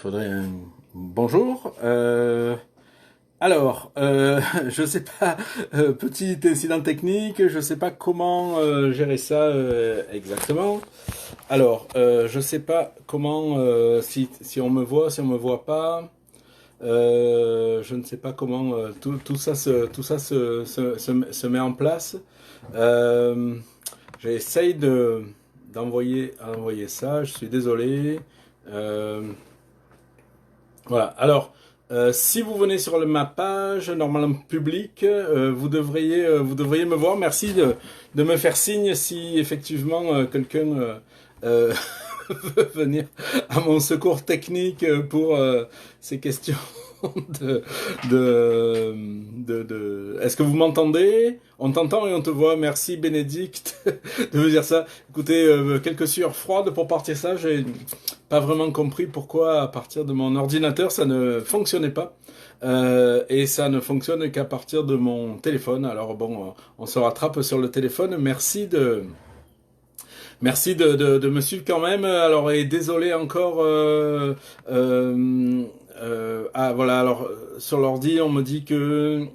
faudrait un bonjour. Je sais pas, petit incident technique, je sais pas comment gérer ça exactement. Je sais pas comment si on me voit, si on me voit pas. Je ne sais pas comment tout ça se met en place. Euh, J'essaye d'envoyer ça. Je suis désolé. Euh, voilà. Si vous venez sur ma page, normalement publique, vous devriez me voir. Merci de me faire signe si effectivement quelqu'un euh, veut venir à mon secours technique pour ces questions de, Est-ce que vous m'entendez? On t'entend et on te voit. Merci Bénédicte de me dire ça. Écoutez, quelques sueurs froides pour partir ça. J'ai pas vraiment compris pourquoi à partir de mon ordinateur ça ne fonctionnait pas. Et ça ne fonctionne qu'à partir de mon téléphone. Alors bon, on se rattrape sur le téléphone. Merci de me suivre quand même. Alors, et désolé encore. Voilà. Alors, sur l'ordi, on me dit que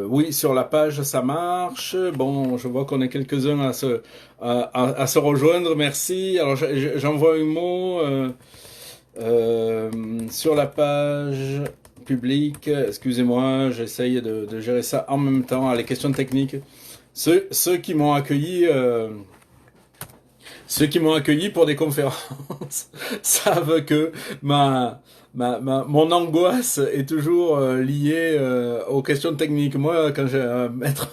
oui, sur la page, ça marche. Bon, je vois qu'on est quelques-uns à se rejoindre. Merci. Alors, j'envoie un mot sur la page publique. Excusez-moi, j'essaye de gérer ça en même temps. Les questions techniques. Ceux qui m'ont accueilli, pour des conférences savent que mon angoisse est toujours liée aux questions techniques. Moi, quand j'ai à mettre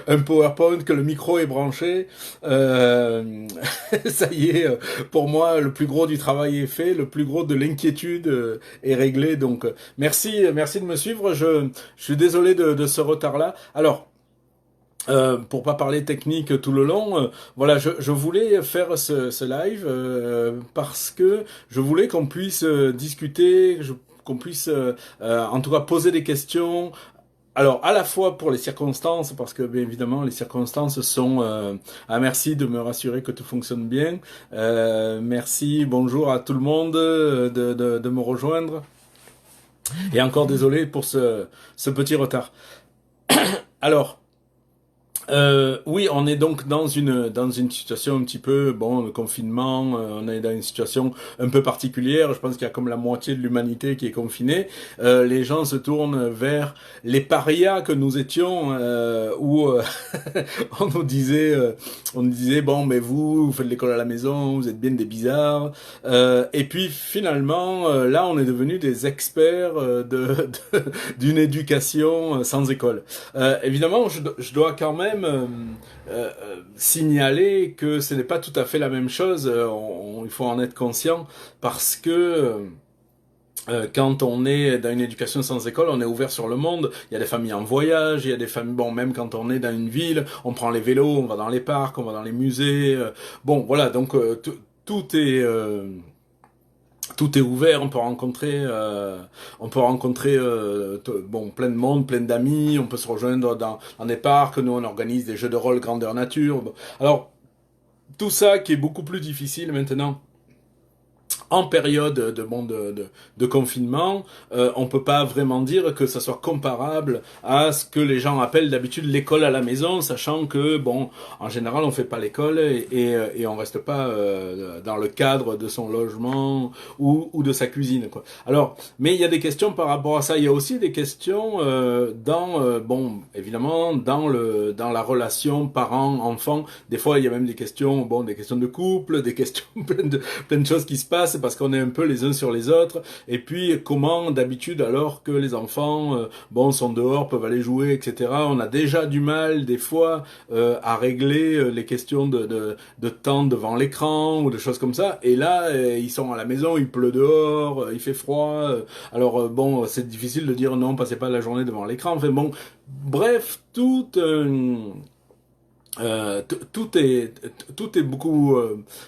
un PowerPoint, que le micro est branché, ça y est, pour moi, le plus gros du travail est fait, le plus gros de l'inquiétude est réglé. Donc, merci de me suivre. Je suis désolé de ce retard-là. Alors, pour pas parler technique tout le long, voilà, je voulais faire ce live parce que je voulais qu'on puisse discuter, qu'on puisse en tout cas poser des questions. Alors, à la fois pour les circonstances, parce que bien évidemment les circonstances sont... merci de me rassurer que tout fonctionne bien. Merci, bonjour à tout le monde de me rejoindre. Et encore désolé pour ce petit retard. Alors... oui, on est donc dans une situation un petit peu, bon, le confinement, on est dans une situation un peu particulière. Je pense qu'il y a comme la moitié de l'humanité qui est confinée. Les gens se tournent vers les parias que nous étions, où on nous disait, bon, mais vous faites l'école à la maison, vous êtes bien des bizarres. Et puis finalement, là, on est devenus des experts d'une éducation sans école. Évidemment, je dois quand même signaler que ce n'est pas tout à fait la même chose. Il faut en être conscient parce que quand on est dans une éducation sans école, on est ouvert sur le monde. Il y a des familles en voyage, il y a des familles, bon, même quand on est dans une ville, on prend les vélos, on va dans les parcs, on va dans les musées. Bon, voilà, donc tout est ouvert, bon, plein de monde, plein d'amis, on peut se rejoindre dans des parcs, nous on organise des jeux de rôle grandeur nature. Bon. Alors, tout ça qui est beaucoup plus difficile maintenant, en période de confinement, on peut pas vraiment dire que ça soit comparable à ce que les gens appellent d'habitude l'école à la maison, sachant que, bon, en général, on fait pas l'école et on reste pas dans le cadre de son logement ou de sa cuisine, quoi. Alors, mais il y a des questions par rapport à ça. Il y a aussi des questions bon, évidemment, dans la relation parent-enfant. Des fois, il y a même des questions, bon, des questions de couple, des questions plein de choses qui se passent parce qu'on est un peu les uns sur les autres. Et puis, comment d'habitude, alors que les enfants, bon, sont dehors, peuvent aller jouer, etc., on a déjà du mal, des fois, à régler les questions de temps devant l'écran ou de choses comme ça. Et là, ils sont à la maison, il pleut dehors, il fait froid. Bon, c'est difficile de dire non, passez pas la journée devant l'écran. Enfin bon, bref, tout est beaucoup,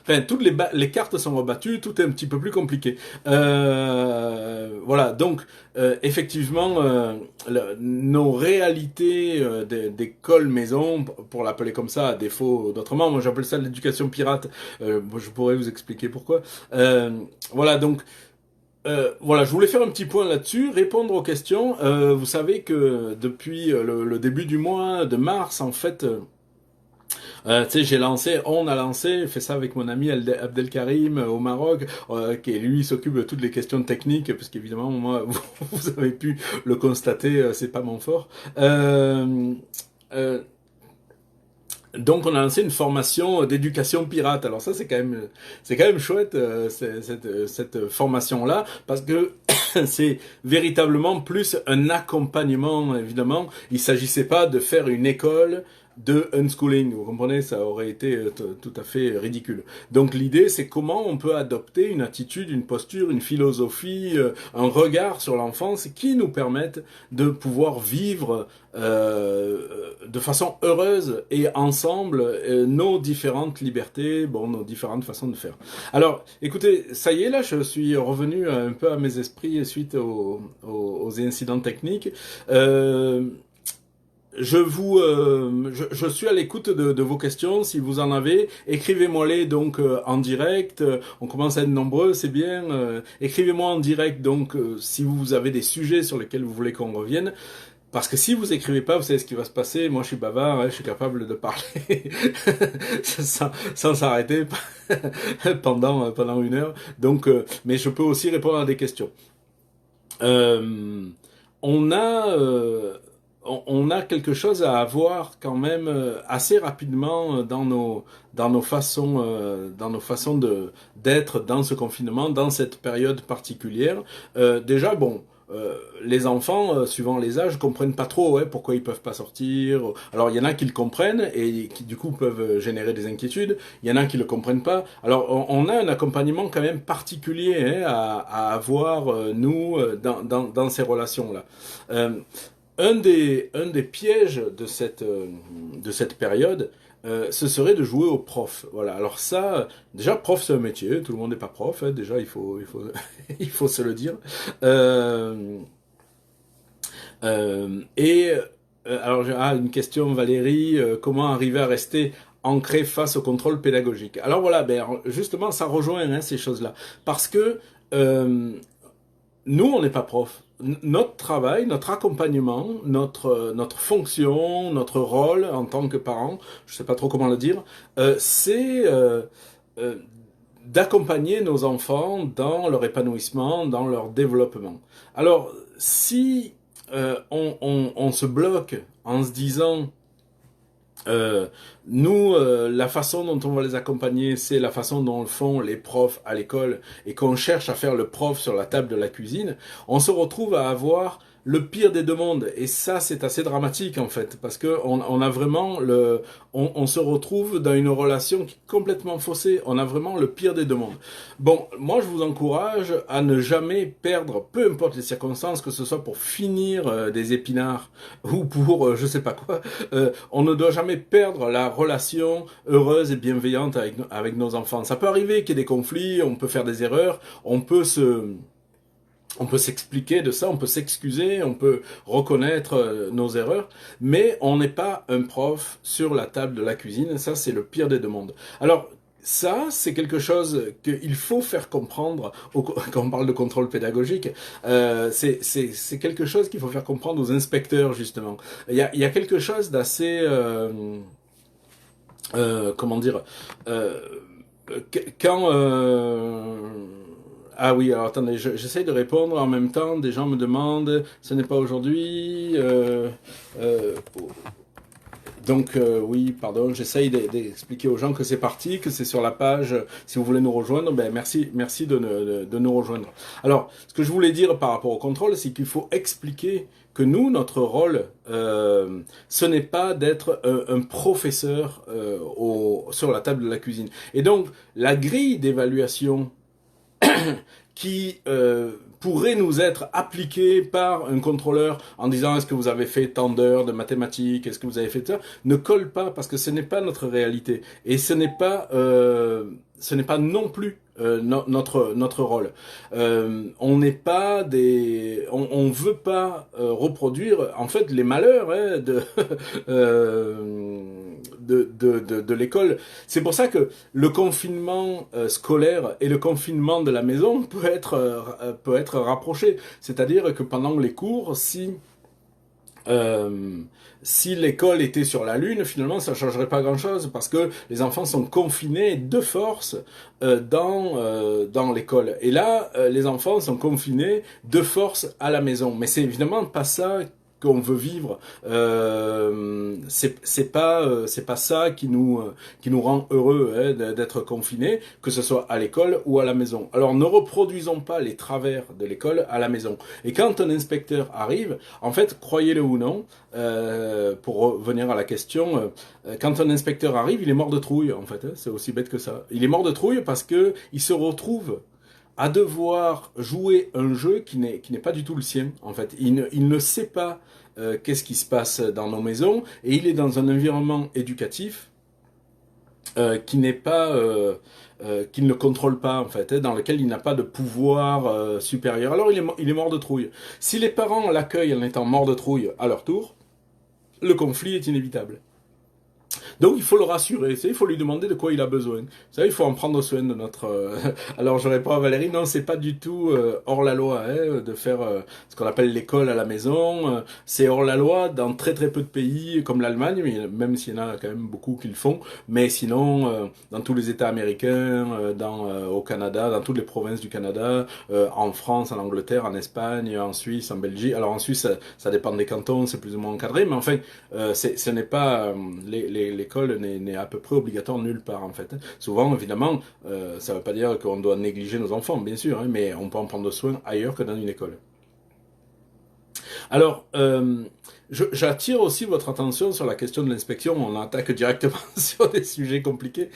enfin toutes les cartes sont rebattues, tout est un petit peu plus compliqué. Voilà, donc effectivement, nos réalités d'école maison, pour l'appeler comme ça, à défaut d'autrement, moi j'appelle ça l'éducation pirate. Je pourrais vous expliquer pourquoi. Voilà, donc voilà, je voulais faire un petit point là-dessus, répondre aux questions. Vous savez que depuis le début du mois de mars, en fait. Tu sais, on a lancé, fait ça avec mon ami Abdelkarim au Maroc, qui lui s'occupe de toutes les questions techniques, parce qu'évidemment, moi, vous avez pu le constater, c'est pas mon fort. Euh, donc on a lancé une formation d'éducation pirate. Alors ça c'est quand même chouette cette formation là parce que c'est véritablement plus un accompagnement évidemment. Il s'agissait pas de faire une école de unschooling, vous comprenez, ça aurait été tout à fait ridicule. Donc l'idée c'est comment on peut adopter une attitude, une posture, une philosophie, un regard sur l'enfance qui nous permettent de pouvoir vivre de façon heureuse et ensemble nos différentes libertés, bon, nos différentes façons de faire. Alors, écoutez, ça y est, là, je suis revenu un peu à mes esprits suite aux incidents techniques. Je suis à l'écoute de vos questions. Si vous en avez, écrivez-moi-les donc en direct. On commence à être nombreux, c'est bien. Écrivez-moi en direct donc si vous avez des sujets sur lesquels vous voulez qu'on revienne. Parce que si vous écrivez pas, vous savez ce qui va se passer. Moi, je suis bavard, hein, je suis capable de parler sans s'arrêter pendant une heure. Donc, mais je peux aussi répondre à des questions. Euh, on a on a quelque chose à avoir quand même assez rapidement dans nos façons de d'être dans ce confinement, dans cette période particulière. Déjà, bon. Les enfants, suivant les âges, comprennent pas trop pourquoi ils peuvent pas sortir. Alors il y en a qui le comprennent et qui du coup peuvent générer des inquiétudes. Il y en a qui le comprennent pas. Alors on a un accompagnement quand même particulier à avoir nous dans ces relations là. Un des pièges de cette période, ce serait de jouer au prof. Voilà. Alors ça, déjà prof c'est un métier, tout le monde n'est pas prof. Hein, déjà il faut se le dire. Euh, et alors une question Valérie, comment arriver à rester ancré face au contrôle pédagogique. Alors voilà, ben justement ça rejoint hein, ces choses-là parce que euh, nous, on n'est pas prof. Notre travail, notre accompagnement, notre fonction, notre rôle en tant que parent, je ne sais pas trop comment le dire, c'est euh, d'accompagner nos enfants dans leur épanouissement, dans leur développement. Alors, si on se bloque en se disant nous, la façon dont on va les accompagner, c'est la façon dont le font les profs à l'école et qu'on cherche à faire le prof sur la table de la cuisine, on se retrouve à avoir le pire des deux mondes. Et ça, c'est assez dramatique en fait, parce que on a vraiment on se retrouve dans une relation qui est complètement faussée. On a vraiment le pire des deux mondes. Bon, moi, je vous encourage à ne jamais perdre, peu importe les circonstances, que ce soit pour finir des épinards ou pour je sais pas quoi. On ne doit jamais perdre la relation heureuse et bienveillante avec nos enfants. Ça peut arriver qu'il y ait des conflits, on peut faire des erreurs, on peut s'expliquer de ça, on peut s'excuser, on peut reconnaître nos erreurs, mais on n'est pas un prof sur la table de la cuisine. Ça, c'est le pire des deux mondes. Alors, ça, c'est quelque chose qu'il faut faire comprendre quand on parle de contrôle pédagogique. C'est quelque chose qu'il faut faire comprendre aux inspecteurs, justement. Il y a quelque chose d'assez... comment dire quand ah oui, alors attendez, j'essaie de répondre en même temps. Des gens me demandent, ce n'est pas aujourd'hui. Euh, donc oui, pardon, j'essaye d'expliquer aux gens que c'est parti, que c'est sur la page. Si vous voulez nous rejoindre, ben merci de nous rejoindre. Alors, ce que je voulais dire par rapport au contrôle, c'est qu'il faut expliquer que nous, notre rôle, ce n'est pas d'être un professeur sur la table de la cuisine. Et donc, la grille d'évaluation qui pourrait nous être appliqué par un contrôleur en disant est-ce que vous avez fait tant d'heures de mathématiques, est-ce que vous avez fait ça, ne colle pas parce que ce n'est pas notre réalité et ce n'est pas non plus notre rôle. On n'est pas on veut pas reproduire en fait les malheurs de l'école. C'est pour ça que le confinement scolaire et le confinement de la maison peut être rapproché. C'est-à-dire que pendant les cours, si l'école était sur la Lune, finalement, ça changerait pas grand-chose parce que les enfants sont confinés de force dans l'école. Et là, les enfants sont confinés de force à la maison. Mais c'est évidemment pas ça qu'on veut vivre. C'est pas ça qui nous rend heureux d'être confinés, que ce soit à l'école ou à la maison. Alors ne reproduisons pas les travers de l'école à la maison. Et quand un inspecteur arrive, en fait, croyez-le ou non, pour revenir à la question, quand un inspecteur arrive, il est mort de trouille, en fait. C'est aussi bête que ça. Il est mort de trouille parce que il se retrouve à devoir jouer un jeu qui n'est pas du tout le sien, en fait. Il ne sait pas qu'est-ce qui se passe dans nos maisons, et il est dans un environnement éducatif qui n'est pas qu'il ne contrôle pas en fait, dans lequel il n'a pas de pouvoir supérieur. Alors il est mort de trouille. Si les parents l'accueillent en étant mort de trouille à leur tour, le conflit est inévitable. Donc il faut le rassurer, il faut lui demander de quoi il a besoin. Ça, il faut en prendre soin de notre... Alors je réponds à Valérie, non, c'est pas du tout hors la loi de faire ce qu'on appelle l'école à la maison. C'est hors la loi dans très très peu de pays comme l'Allemagne, même s'il y en a quand même beaucoup qui le font. Mais sinon, dans tous les États américains, au Canada, dans toutes les provinces du Canada, en France, en Angleterre, en Espagne, en Suisse, en Belgique. Alors en Suisse, ça dépend des cantons, c'est plus ou moins encadré, mais enfin, ce n'est pas... l'école n'est à peu près obligatoire nulle part en fait. Souvent, évidemment, ça ne veut pas dire qu'on doit négliger nos enfants, bien sûr, mais on peut en prendre soin ailleurs que dans une école. Alors, j'attire aussi votre attention sur la question de l'inspection. On attaque directement sur des sujets compliqués,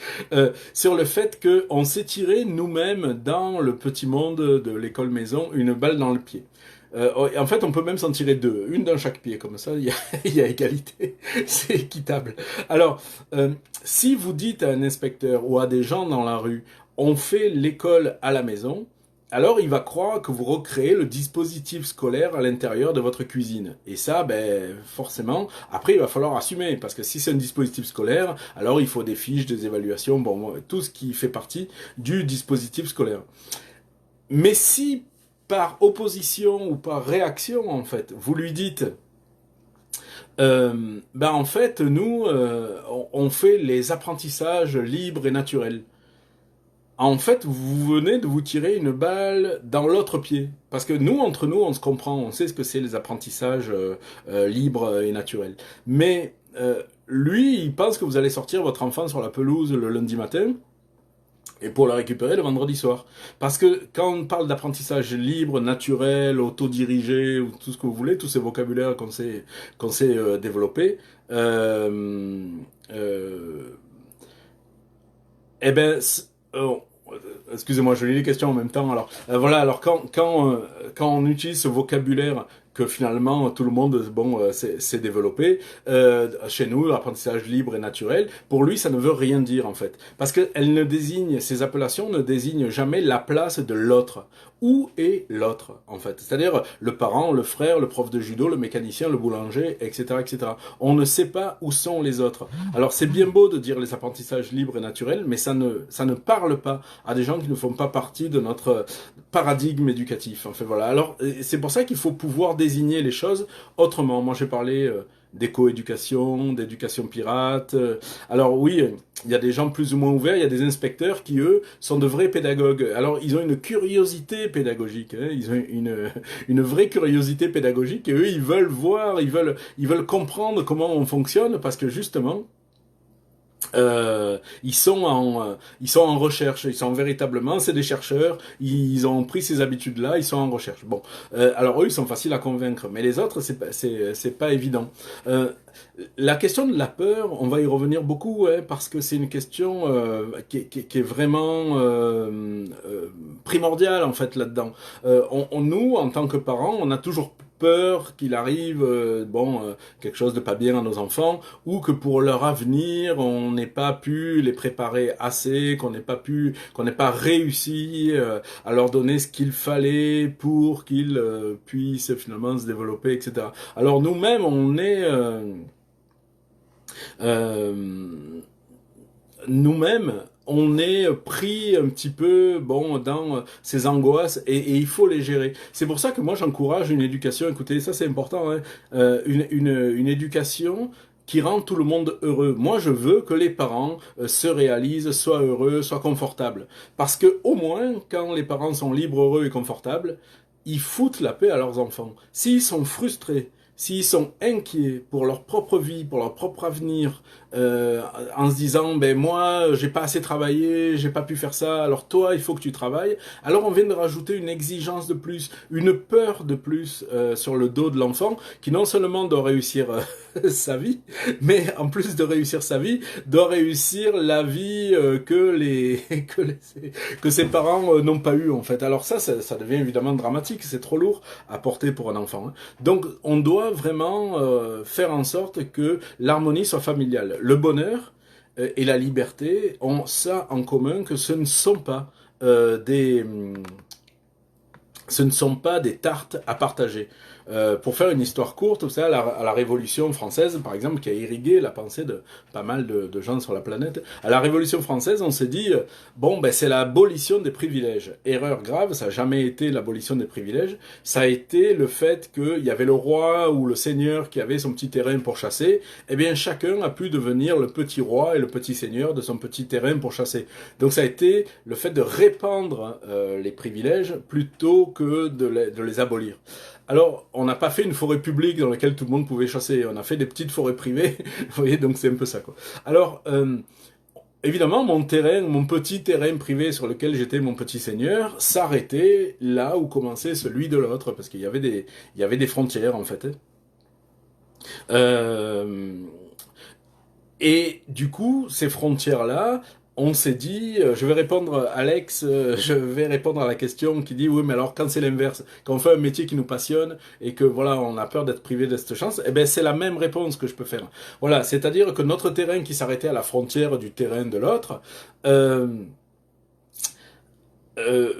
sur le fait qu'on s'est tiré nous-mêmes dans le petit monde de l'école maison une balle dans le pied. En fait, on peut même s'en tirer deux, une dans chaque pied, comme ça, il y a égalité, c'est équitable. Alors, si vous dites à un inspecteur ou à des gens dans la rue, on fait l'école à la maison, alors il va croire que vous recréez le dispositif scolaire à l'intérieur de votre cuisine. Et ça, ben forcément, après il va falloir assumer, parce que si c'est un dispositif scolaire, alors il faut des fiches, des évaluations, bon, tout ce qui fait partie du dispositif scolaire. Mais si par opposition ou par réaction, en fait, vous lui dites, en fait, nous, on fait les apprentissages libres et naturels. En fait, vous venez de vous tirer une balle dans l'autre pied. Parce que nous, entre nous, on se comprend, on sait ce que c'est les apprentissages libres et naturels. Mais lui, il pense que vous allez sortir votre enfant sur la pelouse le lundi matin, et pour la récupérer le vendredi soir. Parce que quand on parle d'apprentissage libre, naturel, autodirigé, ou tout ce que vous voulez, tous ces vocabulaires qu'on s'est développés, eh ben, excusez-moi, je lis les questions en même temps. Alors voilà, alors quand on utilise ce vocabulaire que finalement tout le monde s'est développé, chez nous l'apprentissage libre et naturel, pour lui ça ne veut rien dire en fait, parce que ces appellations ne désignent jamais la place de l'autre. Où est l'autre en fait? C'est-à-dire le parent, le frère, le prof de judo, le mécanicien, le boulanger, etc., etc. On ne sait pas où sont les autres. Alors c'est bien beau de dire les apprentissages libres et naturels, mais ça ne parle pas à des gens qui ne font pas partie de notre paradigme éducatif. Enfin voilà. Alors c'est pour ça qu'il faut pouvoir désigner les choses autrement. Moi j'ai parlé d'éco-éducation, d'éducation pirate. Alors oui, il y a des gens plus ou moins ouverts, il y a des inspecteurs qui, eux, sont de vrais pédagogues. Alors ils ont une curiosité pédagogique, ils ont une vraie curiosité pédagogique, et eux, ils veulent voir, ils veulent comprendre comment on fonctionne, parce que justement, ils sont en recherche, ils sont véritablement, c'est des chercheurs, ils ont pris ces habitudes-là, ils sont en recherche. Bon, alors eux, ils sont faciles à convaincre, mais les autres, c'est pas évident. Euh, la question de la peur, on va y revenir beaucoup, hein, parce que c'est une question qui est vraiment primordiale en fait là-dedans. Nous, en tant que parents, on a toujours peur qu'il arrive quelque chose de pas bien à nos enfants, ou que pour leur avenir on n'ait pas pu les préparer assez, qu'on n'ait pas réussi à leur donner ce qu'il fallait pour qu'ils puissent finalement se développer, etc. Alors nous-mêmes on est euh, nous-mêmes, on est pris un petit peu dans ces angoisses et il faut les gérer. C'est pour ça que moi j'encourage une éducation, écoutez, ça c'est important, hein, une éducation qui rend tout le monde heureux. Moi je veux que les parents se réalisent, soient heureux, soient confortables. Parce que au moins, quand les parents sont libres, heureux et confortables, ils foutent la paix à leurs enfants. S'ils sont frustrés, s'ils sont inquiets pour leur propre vie, pour leur propre avenir, euh, en se disant ben moi j'ai pas assez travaillé, j'ai pas pu faire ça, alors toi il faut que tu travailles. Alors on vient de rajouter une exigence de plus, une peur de plus sur le dos de l'enfant qui non seulement doit réussir sa vie, mais en plus de réussir sa vie, doit réussir la vie que ses parents n'ont pas eu en fait. Alors ça devient évidemment dramatique, c'est trop lourd à porter pour un enfant, hein. Donc on doit vraiment faire en sorte que l'harmonie soit familiale. Le bonheur et la liberté ont ça en commun que ce ne sont pas des tartes à partager. Pour faire une histoire courte, vous savez, à la Révolution française, par exemple, qui a irrigué la pensée de pas mal de gens sur la planète, à la Révolution française, on s'est dit, bon, ben c'est l'abolition des privilèges. Erreur grave, ça n'a jamais été l'abolition des privilèges, ça a été le fait qu'il y avait le roi ou le seigneur qui avait son petit terrain pour chasser, eh bien chacun a pu devenir le petit roi et le petit seigneur de son petit terrain pour chasser. Donc ça a été le fait de répandre les privilèges plutôt que de les abolir. Alors, on n'a pas fait une forêt publique dans laquelle tout le monde pouvait chasser, on a fait des petites forêts privées, vous voyez, donc c'est un peu ça, quoi. Alors, évidemment, mon petit terrain privé sur lequel j'étais mon petit seigneur, s'arrêtait là où commençait celui de l'autre, parce il y avait des frontières, en fait, hein. Euh, et du coup, ces frontières-là, on s'est dit, je vais répondre, Alex, je vais répondre à la question qui dit, oui, mais alors quand c'est l'inverse, quand on fait un métier qui nous passionne et que voilà, on a peur d'être privé de cette chance, eh ben c'est la même réponse que je peux faire. Voilà, c'est-à-dire que notre terrain qui s'arrêtait à la frontière du terrain de l'autre, euh,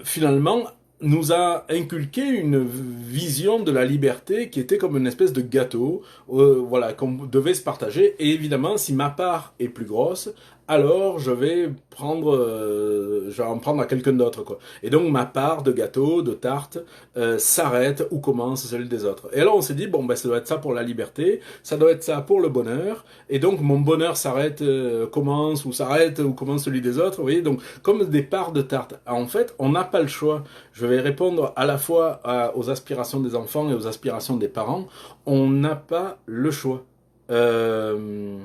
finalement, nous a inculqué une vision de la liberté qui était comme une espèce de gâteau, voilà, qu'on devait se partager. Et évidemment, si ma part est plus grosse, alors je vais en prendre à quelqu'un d'autre, quoi. Et donc ma part de gâteau, de tarte, s'arrête où commence celle des autres. Et alors on s'est dit bon ben ça doit être ça pour la liberté, ça doit être ça pour le bonheur. Et donc mon bonheur s'arrête, s'arrête ou commence celui des autres. Vous voyez, donc comme des parts de tarte. En fait, on n'a pas le choix. Je vais répondre à la fois aux aspirations des enfants et aux aspirations des parents. On n'a pas le choix. Euh,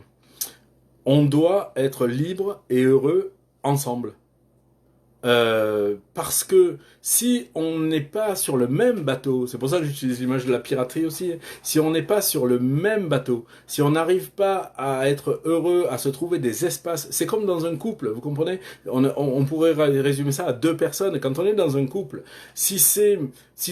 on doit être libre et heureux ensemble. Parce que si on n'est pas sur le même bateau, c'est pour ça que j'utilise l'image de la piraterie aussi, si on n'est pas sur le même bateau, si on n'arrive pas à être heureux, à se trouver des espaces, c'est comme dans un couple, vous comprenez? On pourrait résumer ça à deux personnes. Quand on est dans un couple, si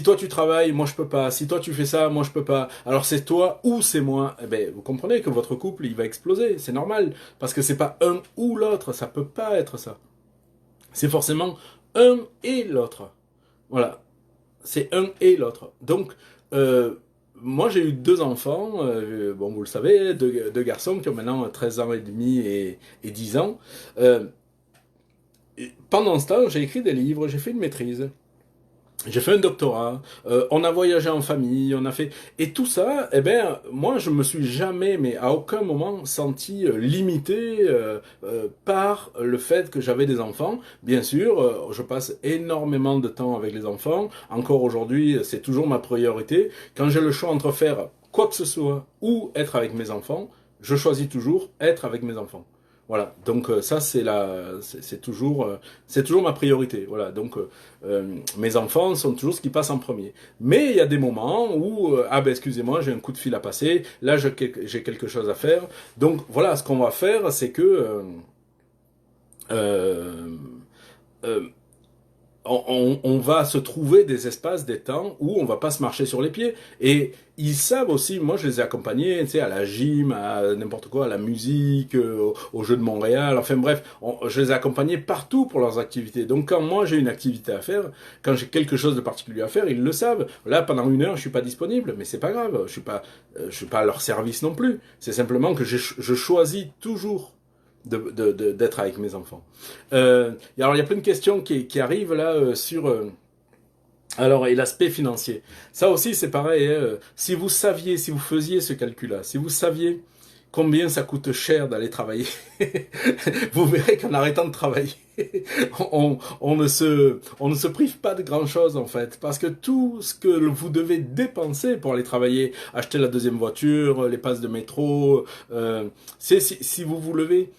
toi tu travailles, moi je peux pas, si toi tu fais ça, moi je peux pas, alors c'est toi ou c'est moi, eh ben, vous comprenez que votre couple il va exploser, c'est normal, parce que c'est pas un ou l'autre, ça peut pas être ça. C'est forcément un et l'autre. Voilà, c'est un et l'autre. Donc, euh, moi j'ai eu deux enfants, bon vous le savez, deux garçons qui ont maintenant 13 ans et demi et 10 ans. Euh, Pendant ce temps, j'ai écrit des livres, j'ai fait une maîtrise. J'ai fait un doctorat, on a voyagé en famille, on a fait... Et tout ça, eh ben, moi, je me suis jamais, mais à aucun moment, senti limité par le fait que j'avais des enfants. Bien sûr, je passe énormément de temps avec les enfants. Encore aujourd'hui, c'est toujours ma priorité. Quand j'ai le choix entre faire quoi que ce soit ou être avec mes enfants, je choisis toujours être avec mes enfants. Voilà, donc ça c'est toujours ma priorité. Voilà, donc mes enfants sont toujours ce qui passe en premier. Mais il y a des moments où ah ben excusez-moi, j'ai un coup de fil à passer, là j'ai quelque chose à faire. Donc voilà, ce qu'on va faire, c'est que euh, euh, on va se trouver des espaces, des temps où on va pas se marcher sur les pieds. Et ils savent aussi, moi je les ai accompagnés, tu sais, à la gym, à n'importe quoi, à la musique, au jeu de Montréal, enfin bref, je les ai accompagnés partout pour leurs activités. Donc quand moi j'ai une activité à faire, quand j'ai quelque chose de particulier à faire, ils le savent. Là, pendant 1 heure, je suis pas disponible, mais c'est pas grave, je suis pas à leur service non plus. C'est simplement que je choisis toujours d'être avec mes enfants. Alors il y a plein de questions qui arrivent là sur alors et l'aspect financier. Ça aussi c'est pareil. Hein, si vous saviez, si vous faisiez ce calcul-là, si vous saviez combien ça coûte cher d'aller travailler, vous verrez qu'en arrêtant de travailler, on ne se prive pas de grand-chose en fait, parce que tout ce que vous devez dépenser pour aller travailler, acheter la deuxième voiture, les passes de métro, si vous vous levez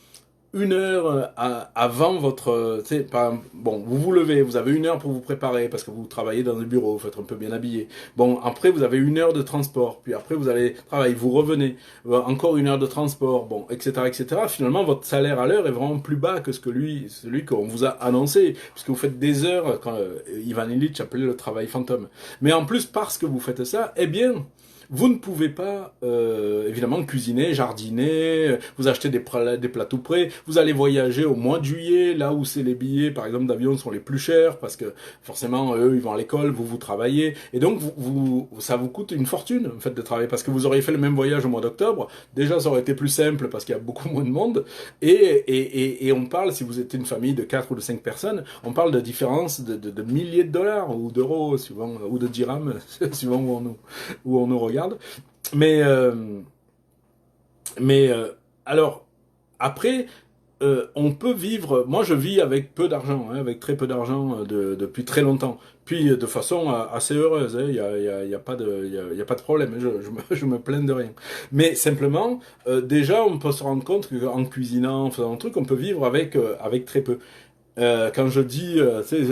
1 heure avant votre, tu sais, bon, vous vous levez, vous avez 1 heure pour vous préparer parce que vous travaillez dans un bureau, vous faut être un peu bien habillé. Bon, après vous avez 1 heure de transport, puis après vous allez travailler, vous revenez, encore 1 heure de transport, bon, etc., etc. Finalement, votre salaire à l'heure est vraiment plus bas que celui qu'on vous a annoncé, puisque vous faites des heures quand Ivan Illich appelait le travail fantôme. Mais en plus, parce que vous faites ça, eh bien, vous ne pouvez pas, évidemment, cuisiner, jardiner, vous achetez des plats tout prêts, vous allez voyager au mois de juillet, là où c'est les billets, par exemple, d'avion sont les plus chers, parce que forcément, eux, ils vont à l'école, vous travaillez, et donc ça vous coûte une fortune, en fait, de travailler, parce que vous auriez fait le même voyage au mois d'octobre, déjà, ça aurait été plus simple, parce qu'il y a beaucoup moins de monde, et on parle, si vous êtes une famille de 4 ou de 5 personnes, on parle de différence de milliers de dollars, ou d'euros, suivant, ou de dirhams, suivant où on nous regarde. Mais, alors, après, on peut vivre. Moi, je vis avec peu d'argent, hein, avec très peu d'argent depuis très longtemps. Puis de façon assez heureuse. Hein, y a pas de, y a pas de problème. Je me plains de rien. Mais simplement, déjà, on peut se rendre compte qu'en cuisinant, en faisant un truc, on peut vivre avec très peu. Quand je dis, tu sais,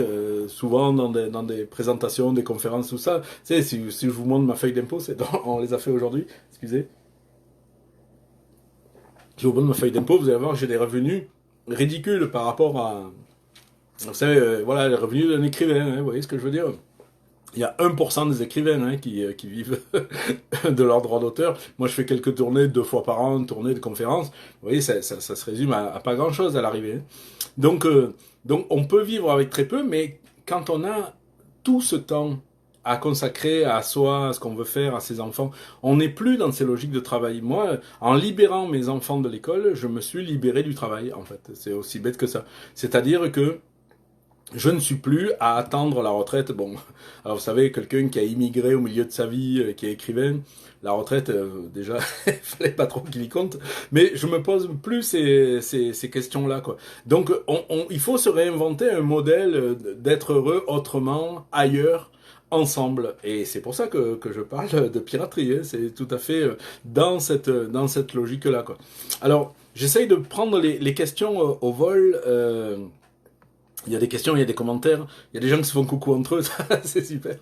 souvent dans des présentations, des conférences, tout ça, tu sais, si je vous montre ma feuille d'impôt, on les a fait aujourd'hui, excusez. Si je vous montre ma feuille d'impôt, vous allez voir que j'ai des revenus ridicules par rapport à, vous savez, voilà, les revenus d'un écrivain, hein, vous voyez ce que je veux dire? Il y a 1% des écrivains hein, qui vivent de leurs droits d'auteur. Moi, je fais quelques tournées 2 fois par an, tournées de conférences. Vous voyez, ça se résume à pas grand-chose à l'arrivée. Hein. Donc, on peut vivre avec très peu, mais quand on a tout ce temps à consacrer à soi, à ce qu'on veut faire, à ses enfants, on n'est plus dans ces logiques de travail. Moi, en libérant mes enfants de l'école, je me suis libéré du travail, en fait. C'est aussi bête que ça. C'est-à-dire que je ne suis plus à attendre la retraite. Bon, alors vous savez, quelqu'un qui a immigré au milieu de sa vie, qui est écrivain, la retraite, déjà, il fallait pas trop qu'il y compte. Mais je me pose plus ces questions-là, quoi. Donc, il faut se réinventer un modèle d'être heureux autrement, ailleurs, ensemble. Et c'est pour ça que je parle de piraterie. Hein. C'est tout à fait dans cette logique-là, quoi. Alors, j'essaye de prendre les questions au vol. Il y a des questions, il y a des commentaires, il y a des gens qui se font coucou entre eux, c'est super.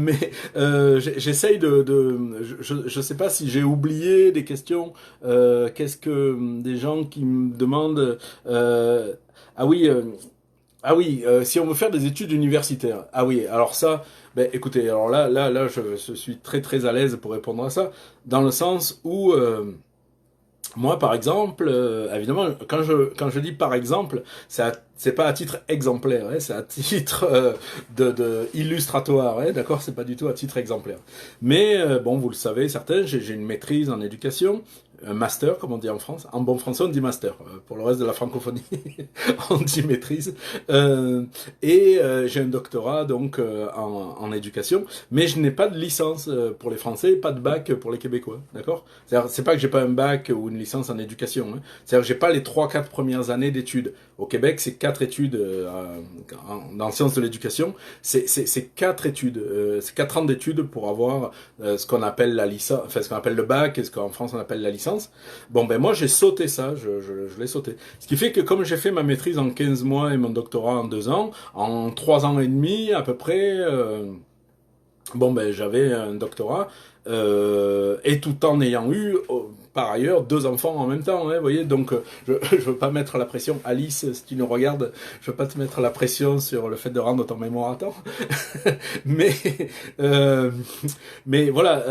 Mais j'essaye je sais pas si j'ai oublié des questions. Qu'est-ce que des gens qui me demandent ah oui, si on veut faire des études universitaires. Ah oui, alors ça, ben écoutez, alors là, je suis très très à l'aise pour répondre à ça, dans le sens où moi, par exemple, évidemment, quand je dis par exemple, c'est pas à titre exemplaire, hein, c'est à titre de illustratoire, hein, d'accord, c'est pas du tout à titre exemplaire. Mais bon, vous le savez, certains, j'ai une maîtrise en éducation, un master, comme on dit en France. En bon français, on dit master. Pour le reste de la francophonie, on dit maîtrise. J'ai un doctorat donc en éducation, mais je n'ai pas de licence pour les Français, pas de bac pour les Québécois, d'accord? C'est pas que j'ai pas un bac ou une licence en éducation. Hein. C'est-à-dire que j'ai pas les 3-4 premières années d'études. Au Québec, c'est 4 études en sciences de l'éducation. C'est 4 études, c'est 4 ans d'études pour avoir ce qu'on appelle la licence, enfin ce qu'on appelle le bac et ce qu'en France on appelle la licence licence. Bon, ben moi j'ai sauté ça, je l'ai sauté. Ce qui fait que comme j'ai fait ma maîtrise en 15 mois et mon doctorat en 2 ans, en 3 ans et demi à peu près, bon ben j'avais un doctorat, et tout en ayant eu par ailleurs 2 enfants en même temps, hein, vous voyez, donc je veux pas mettre la pression, Alice, si tu nous regardes, je veux pas te mettre la pression sur le fait de rendre ton mémoire à temps, mais euh, mais voilà,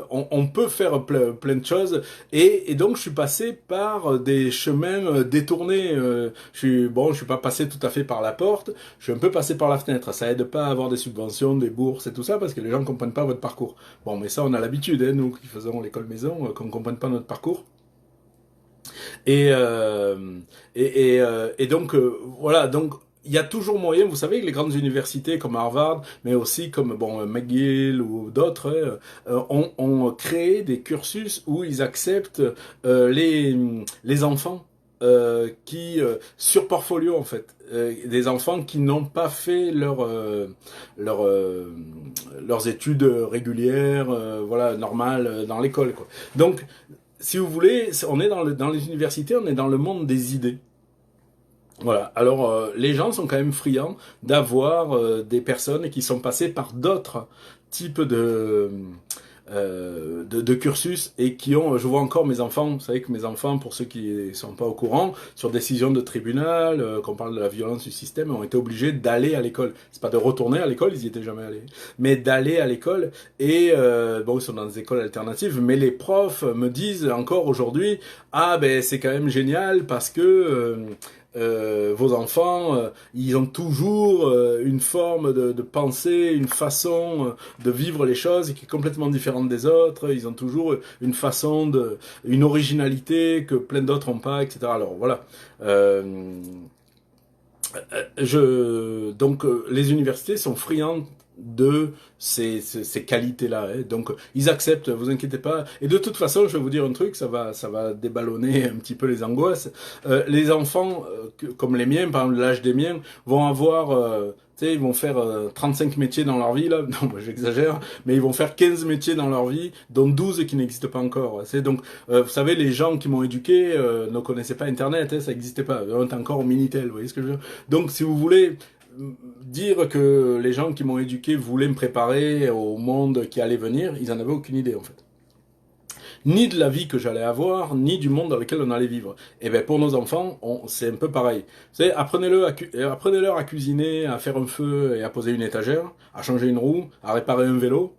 on peut faire plein de choses, et donc je suis passé par des chemins détournés, je suis pas passé tout à fait par la porte, je suis un peu passé par la fenêtre. Ça aide pas à avoir des subventions, des bourses et tout ça, parce que les gens comprennent pas votre parcours. Bon, mais ça, on a l'habitude, hein, nous qui faisons l'école maison, qu'on ne comprenne pas notre parcours. Et, et donc, voilà, donc il y a toujours moyen, vous savez, que les grandes universités comme Harvard, mais aussi comme bon McGill ou d'autres, ont créé des cursus où ils acceptent les enfants sur portfolio en fait, des enfants qui n'ont pas fait leur, leurs études régulières, voilà, normales dans l'école, quoi. Donc, si vous voulez, on est dans les universités, on est dans le monde des idées. Voilà. Alors, les gens sont quand même friands d'avoir des personnes qui sont passées par d'autres types de cursus et qui ont, je vois encore mes enfants, vous savez que mes enfants, pour ceux qui sont pas au courant, sur décision de tribunal, qu'on parle de la violence du système, ont été obligés d'aller à l'école. C'est pas de retourner à l'école, ils y étaient jamais allés, mais d'aller à l'école. Et bon, ils sont dans des écoles alternatives, mais les profs me disent encore aujourd'hui, ah ben c'est quand même génial parce que vos enfants, ils ont toujours une forme de pensée, une façon de vivre les choses qui est complètement différente des autres. Ils ont toujours une façon une originalité que plein d'autres n'ont pas, etc. Alors voilà. Donc les universités sont friandes de ces qualités-là, hein. Donc ils acceptent, vous inquiétez pas. Et de toute façon, je vais vous dire un truc, ça va déballonner un petit peu les angoisses. Les enfants, comme les miens, par exemple l'âge des miens, vont avoir, tu sais, ils vont faire 35 métiers dans leur vie là. Non, moi j'exagère, mais ils vont faire 15 métiers dans leur vie, dont 12 qui n'existent pas encore. C'est donc, vous savez, les gens qui m'ont éduqué ne connaissaient pas Internet, hein, ça n'existait pas. On est encore au Minitel, vous voyez ce que je veux dire. Donc, si vous voulez dire que les gens qui m'ont éduqué voulaient me préparer au monde qui allait venir, ils en avaient aucune idée en fait. Ni de la vie que j'allais avoir, ni du monde dans lequel on allait vivre. Et bien pour nos enfants, c'est un peu pareil. Vous savez, apprenez-leur à cuisiner, à faire un feu et à poser une étagère, à changer une roue, à réparer un vélo.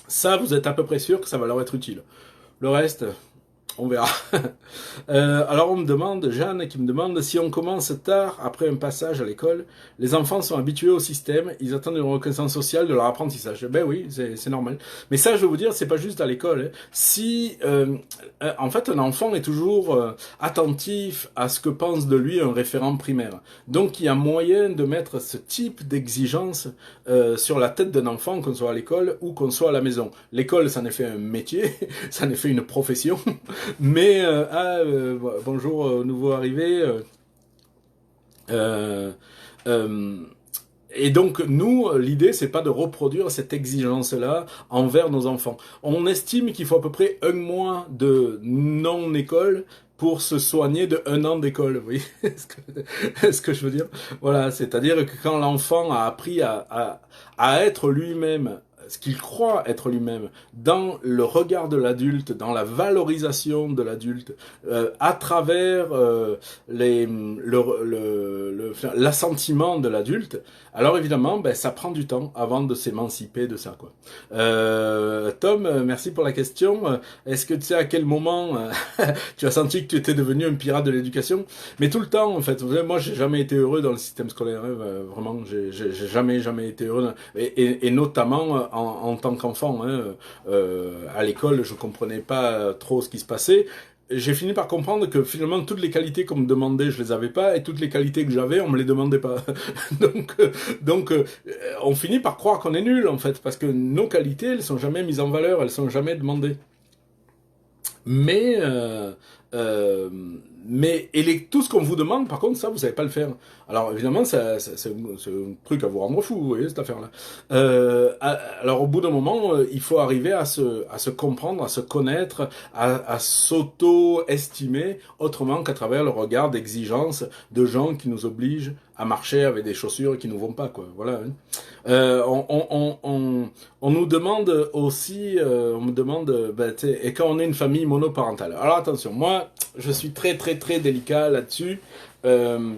Ça, vous êtes à peu près sûr que ça va leur être utile. Le reste, on verra. Alors on me demande, Jeanne qui me demande, si on commence tard après un passage à l'école, les enfants sont habitués au système, ils attendent une reconnaissance sociale de leur apprentissage. Ben oui, c'est normal. Mais ça, je veux vous dire, c'est pas juste à l'école, hein. Si, en fait, un enfant est toujours attentif à ce que pense de lui un référent primaire. Donc il y a moyen de mettre ce type d'exigence sur la tête d'un enfant, qu'on soit à l'école ou qu'on soit à la maison. L'école, ça en est fait un métier, ça en est fait une profession. Mais bonjour nouveau arrivé. Euh, euh, et donc nous, l'idée c'est pas de reproduire cette exigence-là envers nos enfants. On estime qu'il faut à peu près 1 mois de non-école pour se soigner de 1 an d'école. Vous voyez ce que je veux dire? Voilà, c'est-à-dire que quand l'enfant a appris à être lui-même, ce qu'il croit être lui-même, dans le regard de l'adulte, dans la valorisation de l'adulte, à travers l'assentiment de l'adulte, alors évidemment, ben, ça prend du temps avant de s'émanciper de ça, quoi. Tom, merci pour la question. Est-ce que tu sais à quel moment tu as senti que tu étais devenu un pirate de l'éducation? Mais tout le temps, en fait. Moi, j'ai jamais été heureux dans le système scolaire, hein, vraiment, j'ai jamais été heureux, et notamment en tant qu'enfant, hein, à l'école, je comprenais pas trop ce qui se passait. J'ai fini par comprendre que finalement toutes les qualités qu'on me demandait, je les avais pas, et toutes les qualités que j'avais, on me les demandait pas. donc, on finit par croire qu'on est nul en fait, parce que nos qualités, elles sont jamais mises en valeur, elles sont jamais demandées. Mais mais tout ce qu'on vous demande, par contre, ça, vous savez pas le faire. Alors évidemment, c'est un truc à vous rendre fou, vous voyez, cette affaire-là. Alors au bout d'un moment, il faut arriver à se comprendre, à se connaître, à s'auto-estimer autrement qu'à travers le regard d'exigence de gens qui nous obligent à marcher avec des chaussures qui nous vont pas, quoi. Voilà. Hein. On nous demande aussi, on me demande, ben, et quand on est une famille monoparentale. Alors attention, moi, je suis très très très délicat là-dessus. Euh,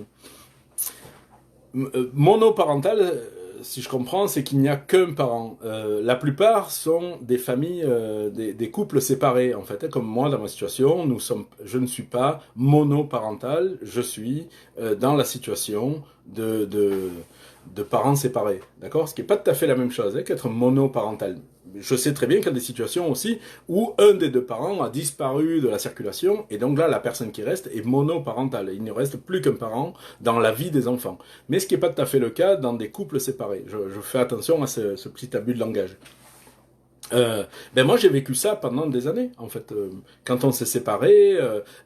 Monoparental, si je comprends, c'est qu'il n'y a qu'un parent. La plupart sont des familles, des couples séparés, en fait. Comme moi, dans ma situation, je ne suis pas monoparental, je suis dans la situation de parents séparés. D'accord? Ce qui n'est pas tout à fait la même chose qu'être monoparental. Je sais très bien qu'il y a des situations aussi où un des deux parents a disparu de la circulation et donc là, la personne qui reste est monoparentale. Il ne reste plus qu'un parent dans la vie des enfants. Mais ce qui n'est pas tout à fait le cas dans des couples séparés. Je fais attention à ce petit abus de langage. Ben moi j'ai vécu ça pendant des années en fait. Quand on s'est séparés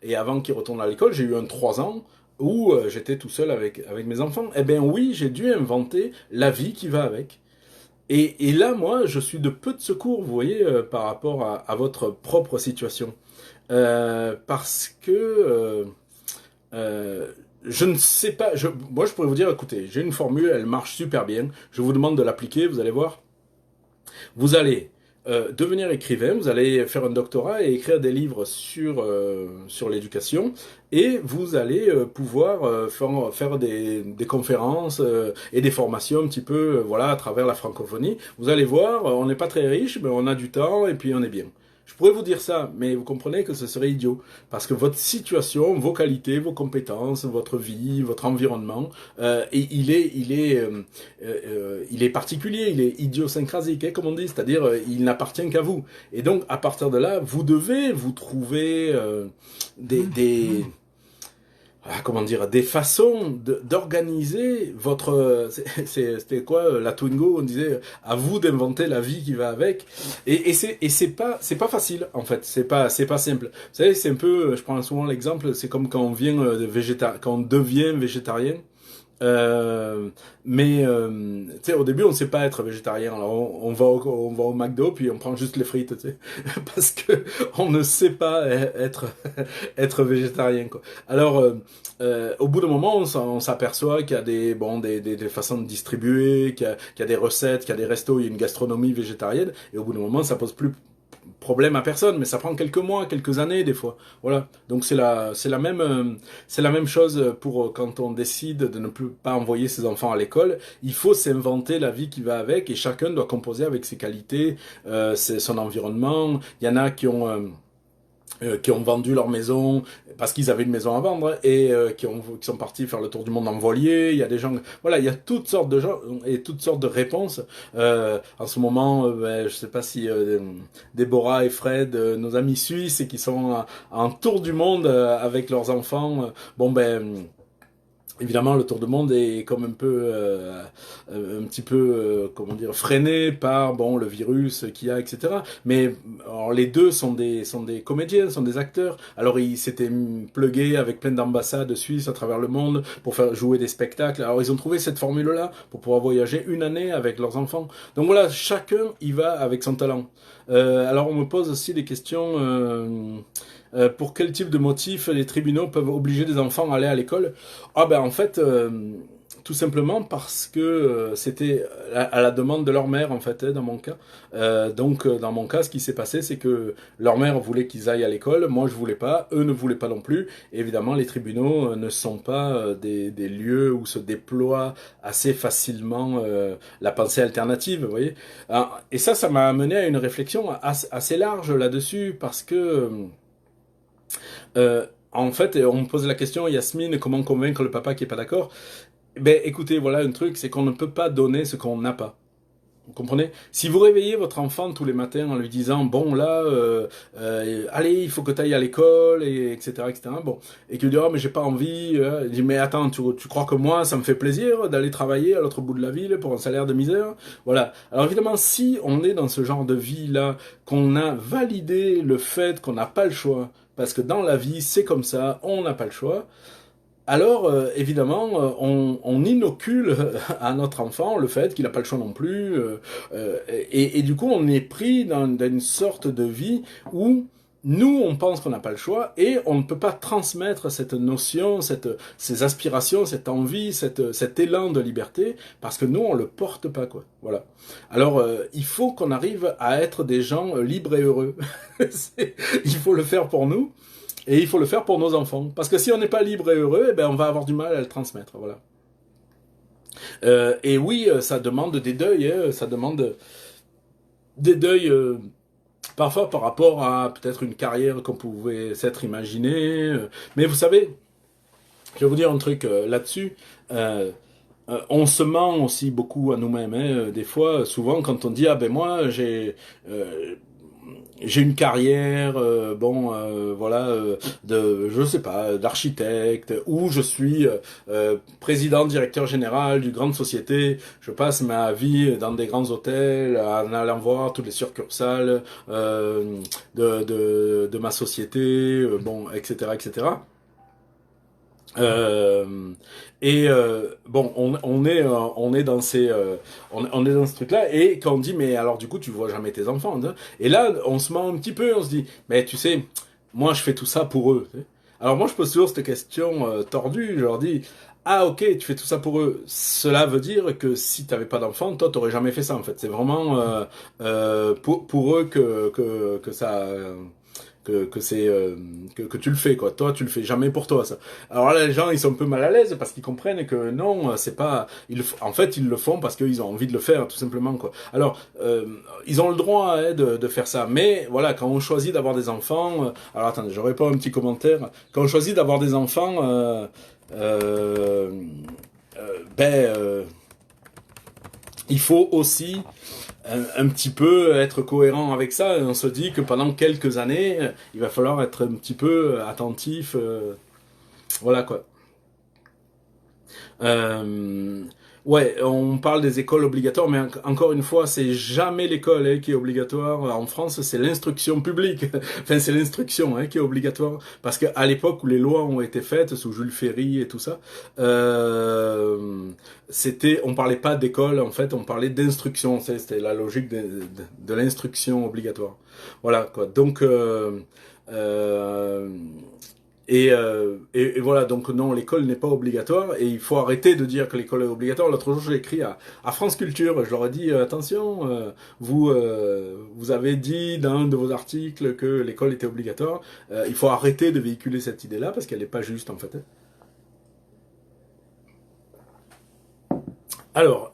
et avant qu'ils retournent à l'école, j'ai eu un 3 ans où j'étais tout seul avec mes enfants. Eh bien oui, j'ai dû inventer la vie qui va avec. Et là, moi, je suis de peu de secours, vous voyez, par rapport à votre propre situation. Parce que je ne sais pas, moi je pourrais vous dire, écoutez, j'ai une formule, elle marche super bien, je vous demande de l'appliquer, vous allez voir. Vous allez devenir écrivain, vous allez faire un doctorat et écrire des livres sur l'éducation, et vous allez pouvoir faire des conférences et des formations un petit peu voilà, à travers la francophonie. Vous allez voir, on n'est pas très riche, mais on a du temps et puis on est bien. Je pourrais vous dire ça, mais vous comprenez que ce serait idiot. Parce que votre situation, vos qualités, vos compétences, votre vie, votre environnement, il est particulier, il est idiosyncrasique, hein, comme on dit, c'est-à-dire il n'appartient qu'à vous. Et donc, à partir de là, vous devez vous trouver comment dire, des façons d'organiser votre, c'était quoi, la Twingo, on disait, à vous d'inventer la vie qui va avec, et c'est pas facile, en fait, c'est pas simple. Vous savez, c'est un peu, je prends souvent l'exemple, c'est comme quand on vient quand on devient végétarien, mais tu sais, au début, on sait pas être végétarien. Alors, on va au McDo puis on prend juste les frites, tu sais, parce que on ne sait pas être être végétarien, quoi. Alors, au bout d'un moment, on s'aperçoit qu'il y a des façons de distribuer, qu'il y a des recettes, qu'il y a des restos, il y a une gastronomie végétarienne. Et au bout d'un moment, ça pose plus problème à personne, mais ça prend quelques mois, quelques années des fois. Voilà. Donc c'est la même chose pour quand on décide de ne plus pas envoyer ses enfants à l'école. Il faut s'inventer la vie qui va avec et chacun doit composer avec ses qualités, son environnement. Il y en a qui ont vendu leur maison parce qu'ils avaient une maison à vendre et qui sont partis faire le tour du monde en voilier. Il y a des gens, voilà, il y a toutes sortes de gens et toutes sortes de réponses. En ce moment, ben, je sais pas si Déborah et Fred, nos amis suisses, et qui sont en tour du monde avec leurs enfants. Bon ben. Évidemment, le tour du monde est comme un peu, un petit peu, comment dire, freiné par bon le virus qu'il y a, etc. Mais alors, les deux sont des comédiens, sont des acteurs. Alors ils s'étaient plugués avec plein d'ambassades suisses à travers le monde pour faire jouer des spectacles. Alors ils ont trouvé cette formule-là pour pouvoir voyager une année avec leurs enfants. Donc voilà, chacun y va avec son talent. Alors on me pose aussi des questions. Pour quel type de motif les tribunaux peuvent obliger des enfants à aller à l'école? Ah ben en fait, tout simplement parce que c'était à la demande de leur mère en fait, hein, dans mon cas. Donc dans mon cas, ce qui s'est passé, c'est que leur mère voulait qu'ils aillent à l'école, moi je voulais pas, eux ne voulaient pas non plus. Et évidemment, les tribunaux ne sont pas des lieux où se déploie assez facilement la pensée alternative, vous voyez. Alors, et ça m'a amené à une réflexion assez large là-dessus parce que en fait, on me pose la question, Yasmine, comment convaincre le papa qui est pas d'accord? Ben, écoutez, voilà un truc, c'est qu'on ne peut pas donner ce qu'on n'a pas. Vous comprenez? Si vous réveillez votre enfant tous les matins en lui disant bon là, allez, il faut que tu ailles à l'école et etc etc. Bon, et qu'il lui dit oh mais j'ai pas envie, il dit mais attends, tu crois que moi ça me fait plaisir d'aller travailler à l'autre bout de la ville pour un salaire de misère? Voilà. Alors évidemment, si on est dans ce genre de vie là, qu'on a validé le fait qu'on n'a pas le choix, parce que dans la vie, c'est comme ça, on n'a pas le choix. Alors, évidemment, on inocule à notre enfant le fait qu'il n'a pas le choix non plus, et du coup, on est pris dans une sorte de vie où nous, on pense qu'on n'a pas le choix, et on ne peut pas transmettre cette notion, ces aspirations, cette envie, cet élan de liberté, parce que nous, on le porte pas, quoi. Voilà. Alors, il faut qu'on arrive à être des gens libres et heureux. Il faut le faire pour nous. Et il faut le faire pour nos enfants. Parce que si on n'est pas libre et heureux, eh ben on va avoir du mal à le transmettre. Voilà. Et oui, ça demande des deuils. Hein, ça demande des deuils parfois par rapport à peut-être une carrière qu'on pouvait s'être imaginé. Mais vous savez, je vais vous dire un truc là-dessus. On se ment aussi beaucoup à nous-mêmes. Hein, des fois, souvent, quand on dit ah ben moi j'ai une carrière, voilà, je sais pas, d'architecte, ou je suis président, directeur général d'une grande société. Je passe ma vie dans des grands hôtels, en allant voir toutes les succursales de ma société, etc., etc. Euh, bon, on est dans on est dans ce truc-là, et quand on dit mais alors du coup tu vois jamais tes enfants, hein. Et là on se ment un petit peu, on se dit mais tu sais, moi je fais tout ça pour eux. Tu sais. Alors moi je pose toujours cette question tordue, je leur dis ah ok tu fais tout ça pour eux, cela veut dire que si t'avais pas d'enfants, toi t'aurais jamais fait ça en fait. C'est vraiment pour eux que ça que c'est que tu le fais quoi. Toi tu le fais jamais pour toi ça. Alors là les gens ils sont un peu mal à l'aise parce qu'ils comprennent que non c'est pas en fait ils le font parce qu'ils ont envie de le faire tout simplement quoi. Alors ils ont le droit hein, de faire ça, mais voilà quand on choisit d'avoir des enfants alors attendez j'aurais pas un petit commentaire quand on choisit d'avoir des enfants euh, ben il faut aussi un petit peu être cohérent avec ça. Et on se dit que pendant quelques années, il va falloir être un petit peu attentif. Voilà quoi. Euh, ouais, on parle des écoles obligatoires, mais encore une fois, c'est jamais l'école qui est obligatoire. En France, c'est l'instruction publique. Enfin, c'est l'instruction qui est obligatoire. Parce qu'à l'époque où les lois ont été faites, sous Jules Ferry et tout ça, on parlait pas d'école, en fait, on parlait d'instruction. C'était la logique de l'instruction obligatoire. Voilà, quoi. Donc, euh, et voilà, donc non, l'école n'est pas obligatoire et il faut arrêter de dire que l'école est obligatoire. L'autre jour, j'ai écrit à France Culture, je leur ai dit attention, vous avez dit dans un de vos articles que l'école était obligatoire. Il faut arrêter de véhiculer cette idée-là parce qu'elle n'est pas juste en fait. Alors,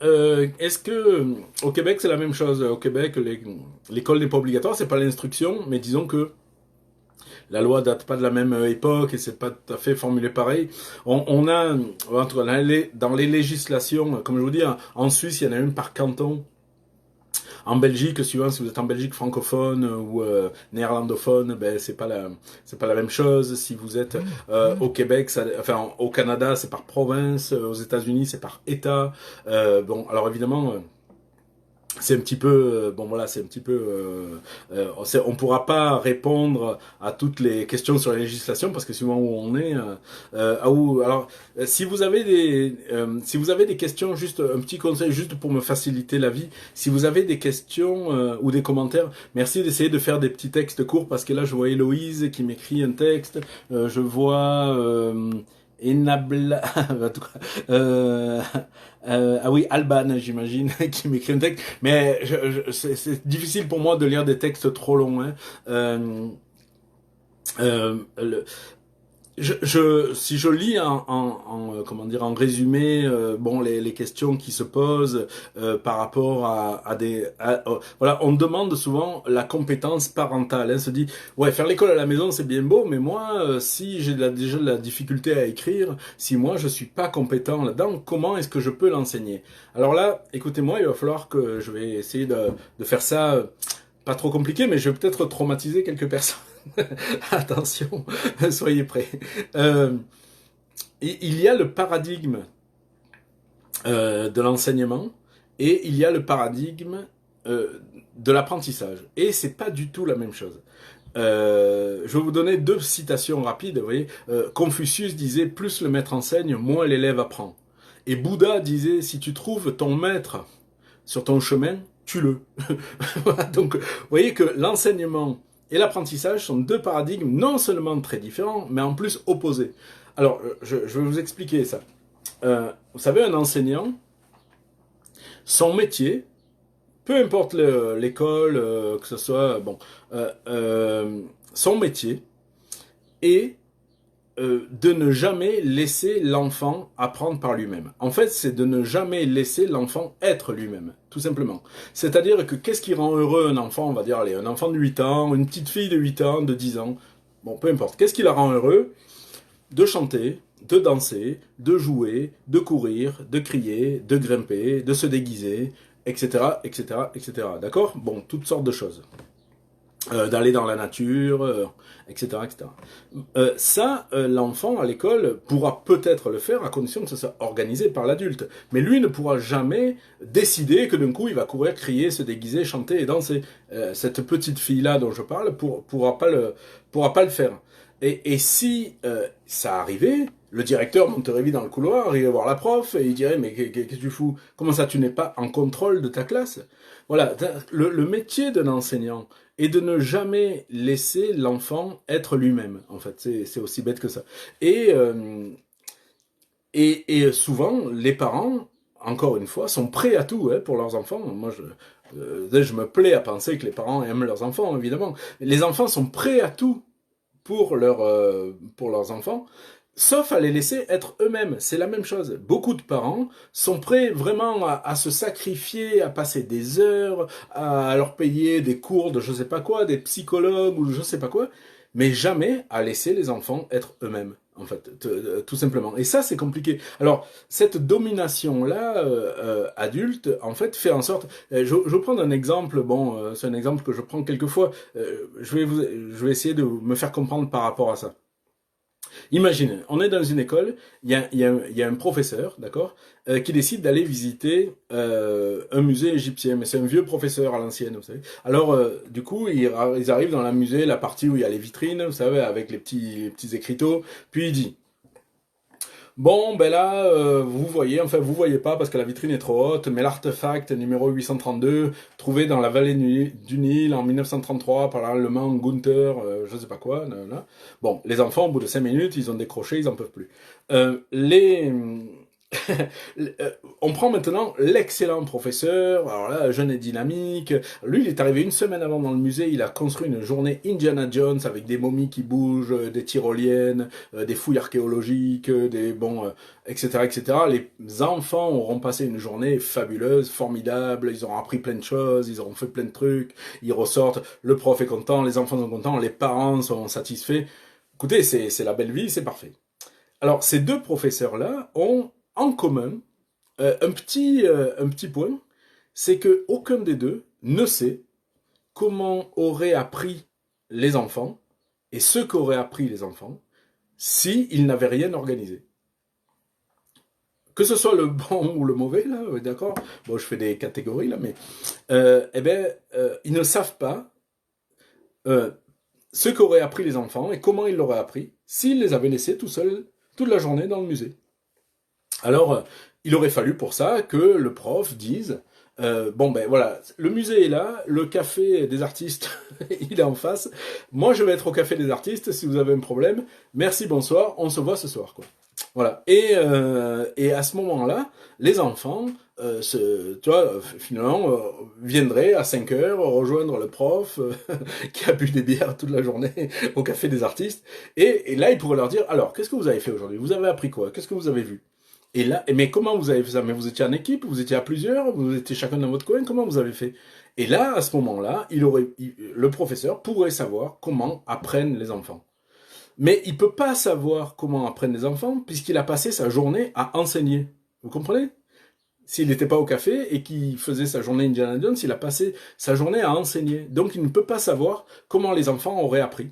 est-ce que au Québec c'est la même chose? Au Québec, l'école n'est pas obligatoire, c'est pas l'instruction, mais disons que la loi date pas de la même époque et c'est pas tout à fait formulé pareil. On a, dans les législations, comme je vous dis, en Suisse, il y en a une par canton. En Belgique, suivant si vous êtes en Belgique francophone ou néerlandophone, ben c'est pas la même chose. Si vous êtes au Québec, enfin au Canada, c'est par province. Aux États-Unis, c'est par État. Bon, alors évidemment. C'est un petit peu bon voilà c'est un petit peu on pourra pas répondre à toutes les questions sur la législation parce que suivant où on est alors si vous avez des questions juste un petit conseil juste pour me faciliter la vie si vous avez des questions ou des commentaires merci d'essayer de faire des petits textes courts parce que là je vois Héloïse qui m'écrit un texte je vois Enabla, en tout cas, ah oui, Alban, j'imagine, qui m'écrit un texte. Mais c'est difficile pour moi de lire des textes trop longs. Hein. Le, si je lis comment dire en résumé bon les questions qui se posent par rapport voilà on demande souvent la compétence parentale hein, se dit ouais faire l'école à la maison c'est bien beau mais moi si j'ai déjà de la difficulté à écrire si moi je suis pas compétent là-dedans comment est-ce que je peux l'enseigner alors là écoutez-moi il va falloir que je vais essayer de faire ça pas trop compliqué mais je vais peut-être traumatiser quelques personnes attention, soyez prêts. Euh, il y a le paradigme de l'enseignement et il y a le paradigme de l'apprentissage. Et c'est pas du tout la même chose. Je vais vous donner deux citations rapides. Vous voyez, Confucius disait plus le maître enseigne, moins l'élève apprend. Et Bouddha disait si tu trouves ton maître sur ton chemin, tue-le. Voilà, donc, vous voyez que l'enseignement et l'apprentissage sont deux paradigmes non seulement très différents, mais en plus opposés. Alors, je vais vous expliquer ça. Vous savez, un enseignant, son métier, peu importe l'école, que ce soit, bon, son métier est de ne jamais laisser l'enfant apprendre par lui-même. En fait, c'est de ne jamais laisser l'enfant être lui-même, tout simplement. C'est-à-dire que qu'est-ce qui rend heureux un enfant, on va dire, allez, un enfant de 8 ans, une petite fille de 8 ans, de 10 ans, bon, peu importe. Qu'est-ce qui la rend heureux? De chanter, de danser, de jouer, de courir, de crier, de grimper, de se déguiser, etc., etc., etc. D'accord? Bon, toutes sortes de choses. D'aller dans la nature, etc., etc. L'enfant à l'école pourra peut-être le faire à condition que ce soit organisé par l'adulte. Mais lui ne pourra jamais décider que d'un coup il va courir, crier, se déguiser, chanter et danser. Cette petite fille-là dont je parle pourra pas le faire. Et si ça arrivait, le directeur monterait vite dans le couloir, il irait voir la prof et il dirait mais qu'est-ce que tu fous? Comment ça tu n'es pas en contrôle de ta classe? Voilà, le métier d'un enseignant est de ne jamais laisser l'enfant être lui-même. En fait, c'est aussi bête que ça. Et souvent, les parents, encore une fois, sont prêts à tout pour leurs enfants. Moi, je me plais à penser que les parents aiment leurs enfants, évidemment. Les enfants sont prêts à tout pour leurs enfants, sauf à les laisser être eux-mêmes. C'est la même chose. Beaucoup de parents sont prêts vraiment à se sacrifier, à passer des heures, à leur payer des cours de je sais pas quoi, des psychologues ou je sais pas quoi, mais jamais à laisser les enfants être eux-mêmes. En fait, tout simplement. Et ça, c'est compliqué. Alors, cette domination-là, adulte, en fait, fait en sorte... je vais prendre un exemple, bon, c'est un exemple que je prends quelquefois, je vais essayer de me faire comprendre par rapport à ça. Imaginez, on est dans une école, il y a un professeur, d'accord, qui décide d'aller visiter un musée égyptien, mais c'est un vieux professeur à l'ancienne, vous savez. Alors, du coup, ils arrivent dans la musée, la partie où il y a les vitrines, vous savez, avec les petits écriteaux, puis il dit, bon, ben là, vous voyez, enfin vous voyez pas parce que la vitrine est trop haute, mais l'artefact numéro 832, trouvé dans la vallée du Nil en 1933 par l'allemand Gunther, je sais pas quoi, là. Bon, les enfants, au bout de 5 minutes, ils ont décroché, ils en peuvent plus. Les... On prend maintenant l'excellent professeur, alors là, jeune et dynamique. Lui, il est arrivé une semaine avant dans le musée, il a construit une journée Indiana Jones avec des momies qui bougent, des tyroliennes, des fouilles archéologiques, etc., etc. Les enfants auront passé une journée fabuleuse, formidable, ils auront appris plein de choses, ils auront fait plein de trucs, ils ressortent, le prof est content, les enfants sont contents, les parents sont satisfaits. Écoutez, c'est la belle vie, c'est parfait. Alors, ces deux professeurs-là ont en commun un petit point, c'est que aucun des deux ne sait comment auraient appris les enfants et ce qu'auraient appris les enfants s'ils n'avaient rien organisé. Que ce soit le bon ou le mauvais, là, d'accord. Bon, je fais des catégories là, mais ils ne savent pas ce qu'auraient appris les enfants et comment ils l'auraient appris s'ils les avaient laissés tout seuls toute la journée dans le musée. Alors, il aurait fallu pour ça que le prof dise bon ben voilà, le musée est là, le café des artistes il est en face. Moi je vais être au café des artistes si vous avez un problème. Merci, bonsoir, on se voit ce soir quoi. Voilà. Et à ce moment-là, les enfants, tu vois, finalement, viendraient à 5 heures rejoindre le prof qui a bu des bières toute la journée au café des artistes. Et là, il pourrait leur dire, alors, qu'est-ce que vous avez fait aujourd'hui? Vous avez appris quoi? Qu'est-ce que vous avez vu? Et là, mais comment vous avez fait ça? Mais vous étiez en équipe, vous étiez à plusieurs, vous étiez chacun dans votre coin, comment vous avez fait? Et là, à ce moment-là, le professeur pourrait savoir comment apprennent les enfants. Mais il peut pas savoir comment apprennent les enfants puisqu'il a passé sa journée à enseigner. Vous comprenez? S'il n'était pas au café et qu'il faisait sa journée Indiana Jones, il a passé sa journée à enseigner. Donc il ne peut pas savoir comment les enfants auraient appris.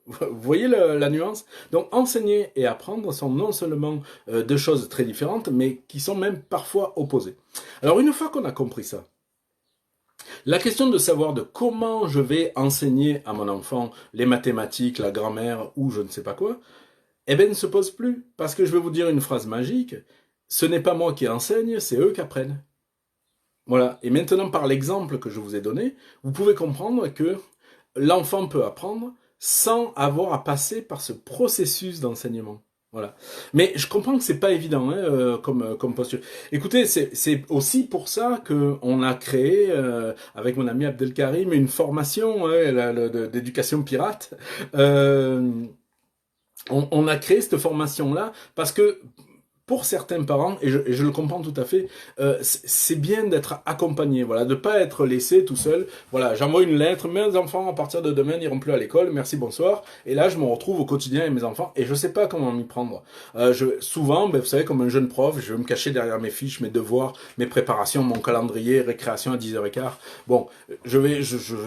Vous voyez la nuance? Donc enseigner et apprendre sont non seulement deux choses très différentes, mais qui sont même parfois opposées. Alors une fois qu'on a compris ça, La question de savoir de comment je vais enseigner à mon enfant les mathématiques, la grammaire ou je ne sais pas quoi, eh ben, ne se pose plus. Parce que je vais vous dire une phrase magique, ce n'est pas moi qui enseigne, c'est eux qui apprennent. Voilà. Et maintenant, par l'exemple que je vous ai donné, vous pouvez comprendre que l'enfant peut apprendre sans avoir à passer par ce processus d'enseignement. Voilà. Mais je comprends que c'est pas évident hein, comme posture. Écoutez, c'est aussi pour ça que on a créé avec mon ami Abdelkarim une formation d'éducation pirate. Euh, on a créé cette formation-là parce que pour certains parents, et je le comprends tout à fait, c'est bien d'être accompagné, voilà, de pas être laissé tout seul. Voilà, j'envoie une lettre, mes enfants à partir de demain n'iront plus à l'école, merci, bonsoir. Et là, je me retrouve au quotidien avec mes enfants et je sais pas comment m'y prendre. Souvent, ben, vous savez, comme un jeune prof, je vais me cacher derrière mes fiches, mes devoirs, mes préparations, mon calendrier, récréation à 10h15. Bon, je vais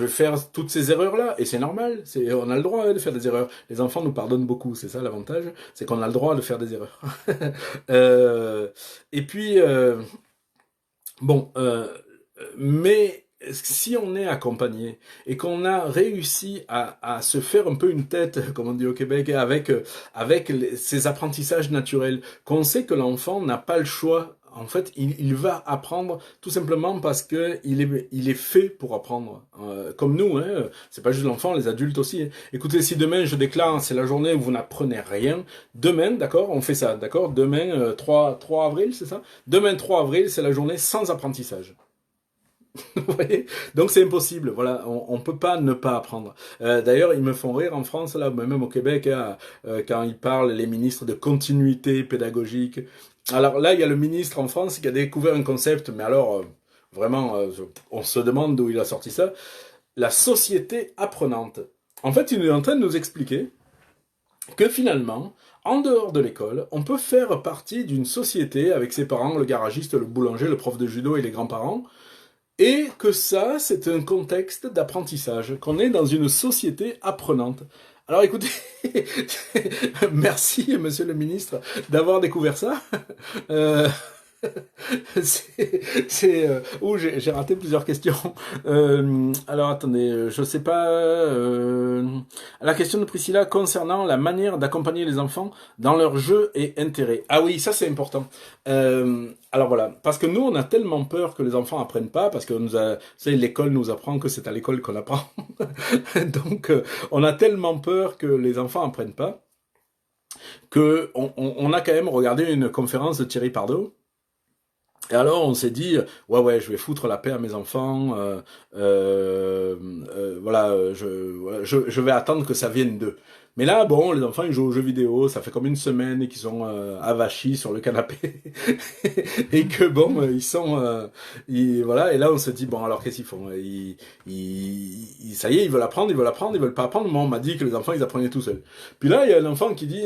faire toutes ces erreurs-là et c'est normal. On a le droit de faire des erreurs. Les enfants nous pardonnent beaucoup, c'est ça l'avantage, c'est qu'on a le droit de faire des erreurs. Euh, et puis, bon, mais si on est accompagné et qu'on a réussi à se faire un peu une tête, comme on dit au Québec, avec ces apprentissages naturels, qu'on sait que l'enfant n'a pas le choix. En fait, il va apprendre tout simplement parce que il est fait pour apprendre. Comme nous, hein. C'est pas juste l'enfant, les adultes aussi. Hein. Écoutez, si demain je déclare c'est la journée où vous n'apprenez rien, demain, d'accord, on fait ça, d'accord. Demain, 3 avril, c'est ça. Demain 3 avril, c'est la journée sans apprentissage. Vous voyez. Donc c'est impossible, voilà, on peut pas ne pas apprendre. D'ailleurs, ils me font rire en France, là, même au Québec, hein, quand ils parlent, les ministres de continuité pédagogique. Alors là, il y a le ministre en France qui a découvert un concept, mais alors, vraiment, on se demande d'où il a sorti ça. La société apprenante. En fait, il est en train de nous expliquer que finalement, en dehors de l'école, on peut faire partie d'une société avec ses parents, le garagiste, le boulanger, le prof de judo et les grands-parents, et que ça, c'est un contexte d'apprentissage, qu'on est dans une société apprenante. Alors écoutez, merci monsieur le ministre d'avoir découvert ça. Euh, j'ai raté plusieurs questions. Alors attendez, je sais pas. La question de Priscilla concernant la manière d'accompagner les enfants dans leurs jeux et intérêts. Ah oui, ça c'est important. Alors voilà, parce que nous on a tellement peur que les enfants apprennent pas, parce que vous savez, l'école nous apprend que c'est à l'école qu'on apprend. Donc on a tellement peur que les enfants apprennent pas que on a quand même regardé une conférence de Thierry Pardo. Et alors on s'est dit ouais je vais foutre la paix à mes enfants voilà je vais attendre que ça vienne d'eux. Mais là bon les enfants ils jouent aux jeux vidéo, ça fait comme une semaine qu'ils sont avachis sur le canapé et que bon voilà et là on se dit bon alors qu'est-ce qu'ils font ça y est ils veulent apprendre ils veulent pas apprendre. Moi on m'a dit que les enfants ils apprenaient tout seuls. Puis là il y a un enfant qui dit